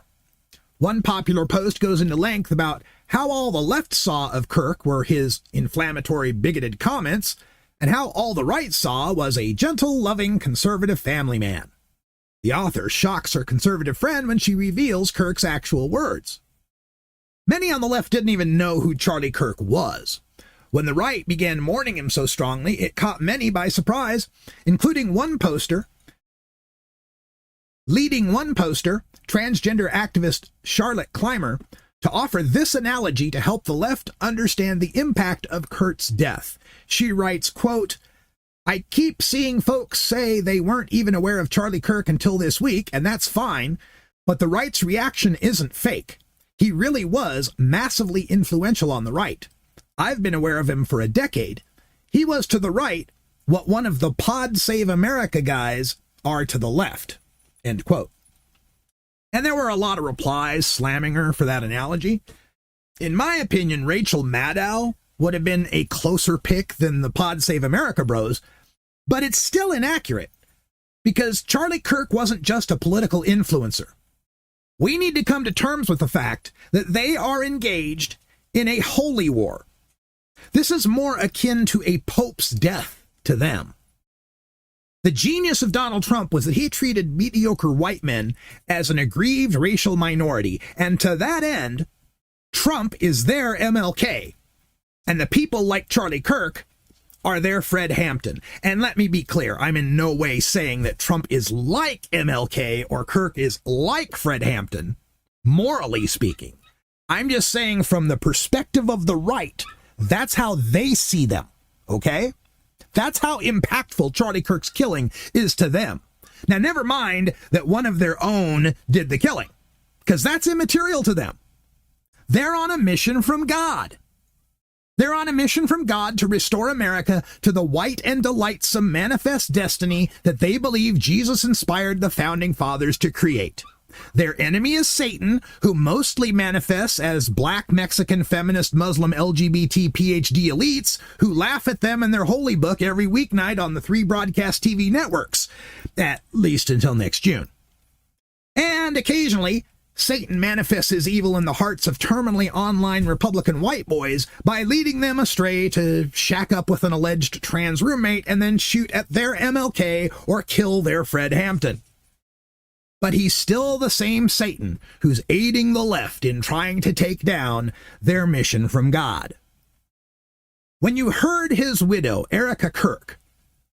Speaker 1: One popular post goes into length about how all the left saw of Kirk were his inflammatory, bigoted comments, and how all the right saw was a gentle, loving, conservative family man. The author shocks her conservative friend when she reveals Kirk's actual words. Many on the left didn't even know who Charlie Kirk was. When the right began mourning him so strongly, it caught many by surprise, including one poster, transgender activist Charlotte Clymer, to offer this analogy to help the left understand the impact of Kirk's death. She writes, quote, "I keep seeing folks say they weren't even aware of Charlie Kirk until this week, and that's fine, but the right's reaction isn't fake. He really was massively influential on the right. I've been aware of him for a decade. He was to the right what one of the Pod Save America guys are to the left." End quote. And there were a lot of replies slamming her for that analogy. In my opinion, Rachel Maddow would have been a closer pick than the Pod Save America bros, but it's still inaccurate because Charlie Kirk wasn't just a political influencer. We need to come to terms with the fact that they are engaged in a holy war. This is more akin to a pope's death to them. The genius of Donald Trump was that he treated mediocre white men as an aggrieved racial minority, and to that end, Trump is their MLK. And the people like Charlie Kirk are their Fred Hampton. And let me be clear, I'm in no way saying that Trump is like MLK or Kirk is like Fred Hampton, morally speaking. I'm just saying from the perspective of the right, that's how they see them, okay? That's how impactful Charlie Kirk's killing is to them. Now, never mind that one of their own did the killing, because that's immaterial to them. They're on a mission from God. They're on a mission from God to restore America to the white and delightsome manifest destiny that they believe Jesus inspired the founding fathers to create. Their enemy is Satan, who mostly manifests as black, Mexican, feminist, Muslim, LGBT, PhD elites who laugh at them and their holy book every weeknight on the 3 broadcast TV networks, at least until next June. And occasionally, Satan manifests his evil in the hearts of terminally online Republican white boys by leading them astray to shack up with an alleged trans roommate and then shoot at their MLK or kill their Fred Hampton. But he's still the same Satan who's aiding the left in trying to take down their mission from God. When you heard his widow, Erica Kirk,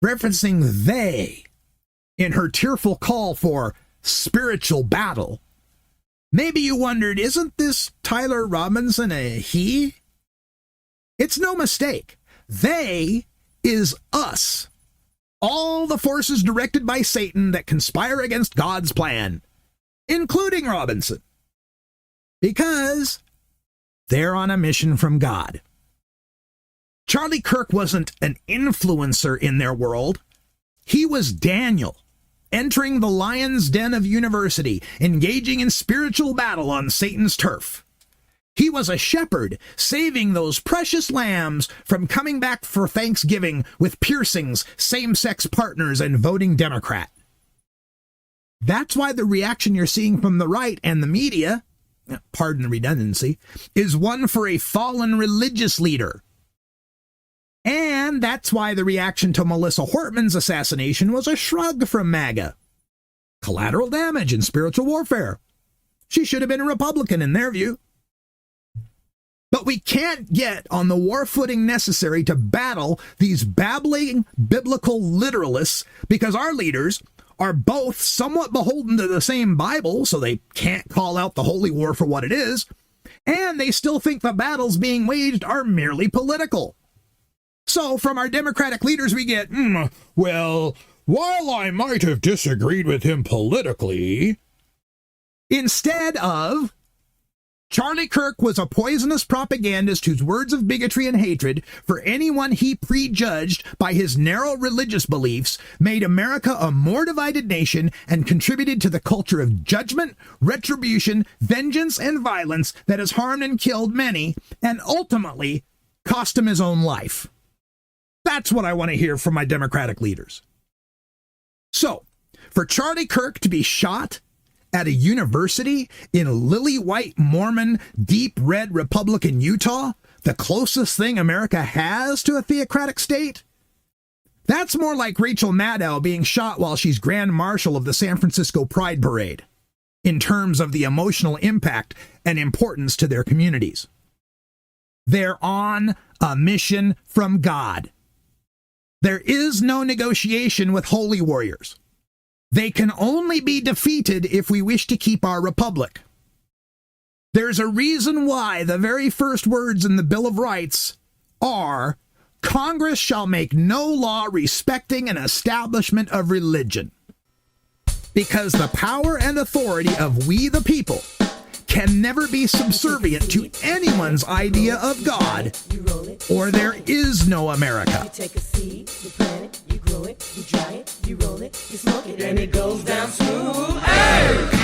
Speaker 1: referencing they in her tearful call for spiritual battle, maybe you wondered, isn't this Tyler Robinson a he? It's no mistake. They is us. All the forces directed by Satan that conspire against God's plan, including Robinson, because they're on a mission from God. Charlie Kirk wasn't an influencer in their world. He was Daniel, entering the lion's den of university, engaging in spiritual battle on Satan's turf. He was a shepherd, saving those precious lambs from coming back for Thanksgiving with piercings, same-sex partners, and voting Democrat. That's why the reaction you're seeing from the right and the media, pardon the redundancy, is one for a fallen religious leader. And that's why the reaction to Melissa Hortman's assassination was a shrug from MAGA. Collateral damage and spiritual warfare. She should have been a Republican in their view. But we can't get on the war footing necessary to battle these babbling biblical literalists because our leaders are both somewhat beholden to the same Bible, so they can't call out the holy war for what it is, and they still think the battles being waged are merely political. So from our Democratic leaders we get, well, while I might have disagreed with him politically, instead of, Charlie Kirk was a poisonous propagandist whose words of bigotry and hatred for anyone he prejudged by his narrow religious beliefs made America a more divided nation and contributed to the culture of judgment, retribution, vengeance, and violence that has harmed and killed many and ultimately cost him his own life. That's what I want to hear from my Democratic leaders. So, for Charlie Kirk to be shot at a university in lily-white Mormon, deep red Republican Utah, the closest thing America has to a theocratic state? That's more like Rachel Maddow being shot while she's Grand Marshal of the San Francisco Pride Parade, in terms of the emotional impact and importance to their communities. They're on a mission from God. There is no negotiation with holy warriors. They can only be defeated if we wish to keep our republic. There's a reason why the very first words in the Bill of Rights are, Congress shall make no law respecting an establishment of religion. Because the power and authority of we the people can never be subservient to anyone's idea of God, or there is no America.
Speaker 6: You take a seed, you plant it, you grow it, you dry it, you roll it, you smoke it, and it goes down smooth. Hey!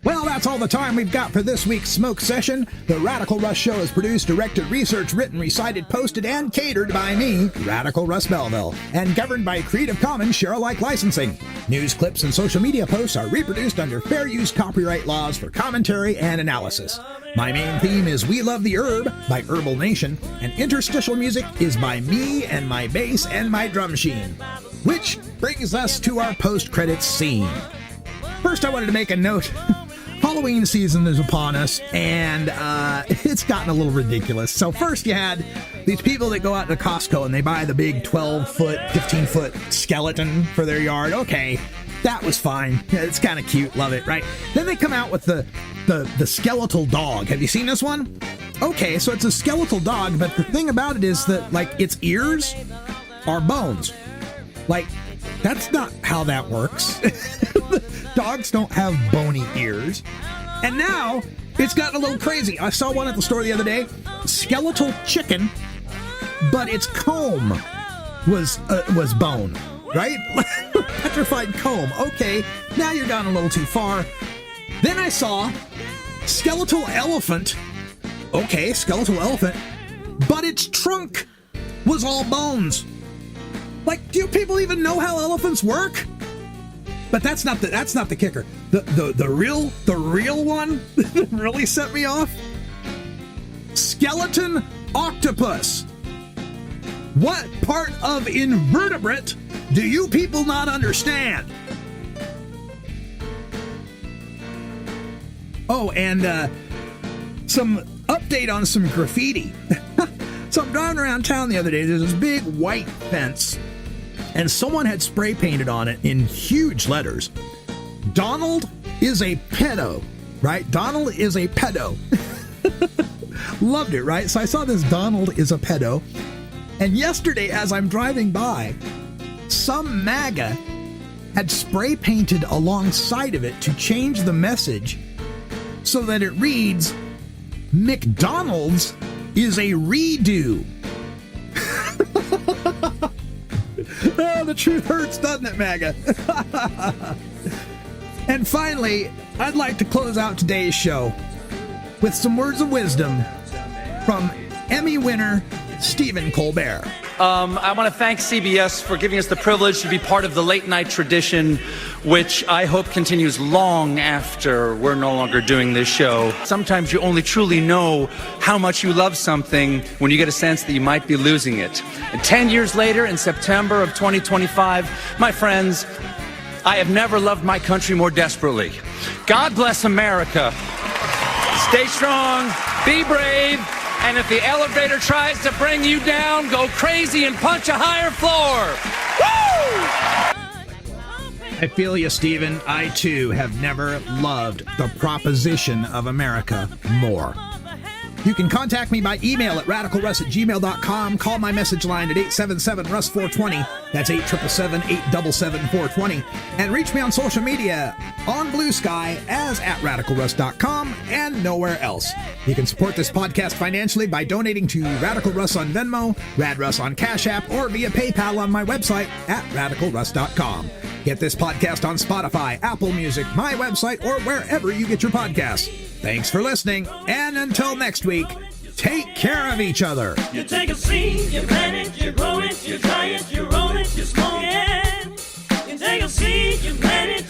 Speaker 1: Well, that's all the time we've got for this week's Smoke Session. The Radical Russ Show is produced, directed, researched, written, recited, posted, and catered by me, Radical Russ Belville, and governed by Creative Commons share-alike licensing. News clips and social media posts are reproduced under fair use copyright laws for commentary and analysis. My main theme is We Love the Herb by Herbal Nation, and interstitial music is by me and my bass and my drum machine. Which brings us to our post-credits scene. First, I wanted to make a note. Halloween season is upon us, and it's gotten a little ridiculous. So first you had these people that go out to Costco and they buy the big 12-foot, 15-foot skeleton for their yard. Okay, that was fine. Yeah, it's kind of cute. Love it, right? Then they come out with the skeletal dog. Have you seen this one? Okay, so it's a skeletal dog, but the thing about it is that, like, its ears are bones. Like, that's not how that works. Dogs don't have bony ears. And now it's gotten a little crazy. I saw one at the store the other day. Skeletal chicken, but its comb was bone, right? Petrified comb. Okay, now you're gone a little too far. Then I saw skeletal elephant. Okay, skeletal elephant, but its trunk was all bones. Like, do people even know how elephants work? But that's not the kicker. The real one that really set me off. Skeleton octopus. What part of invertebrate do you people not understand? Oh, and some update on some graffiti. So I'm driving around town the other day. There's this big white fence, and someone had spray painted on it in huge letters, Donald is a pedo, right? Donald is a pedo. Loved it, right? So I saw this Donald is a pedo. And yesterday, as I'm driving by, some MAGA had spray painted alongside of it to change the message so that it reads, McDonald's is a redo. Oh, the truth hurts, doesn't it, MAGA? And finally, I'd like to close out today's show with some words of wisdom from Emmy winner Stephen Colbert.
Speaker 7: I want to thank CBS for giving us the privilege to be part of the late night tradition, which I hope continues long after we're no longer doing this show. Sometimes you only truly know how much you love something when you get a sense that you might be losing it. And 10 years later, in September of 2025, my friends, I have never loved my country more desperately. God bless America. Stay strong, be brave, and if the elevator tries to bring you down, go crazy and punch a higher floor. Woo!
Speaker 1: I feel you, Stephen. I, too, have never loved the proposition of America more. You can contact me by email at radicalruss@gmail.com. Call my message line at 877-RUSS-420. That's 877-877-420. And reach me on social media on Blue Sky as @radicalruss.com and nowhere else. You can support this podcast financially by donating to Radical Russ on Venmo, Rad Russ on Cash App, or via PayPal on my website at radicalruss.com. Get this podcast on Spotify, Apple Music, my website, or wherever you get your podcasts. Thanks for listening, and until next week, take care of each other.
Speaker 6: You take a seed, you plant it, you grow it, you dry it, you roll it, you smoke it. You take a seed, you plant it,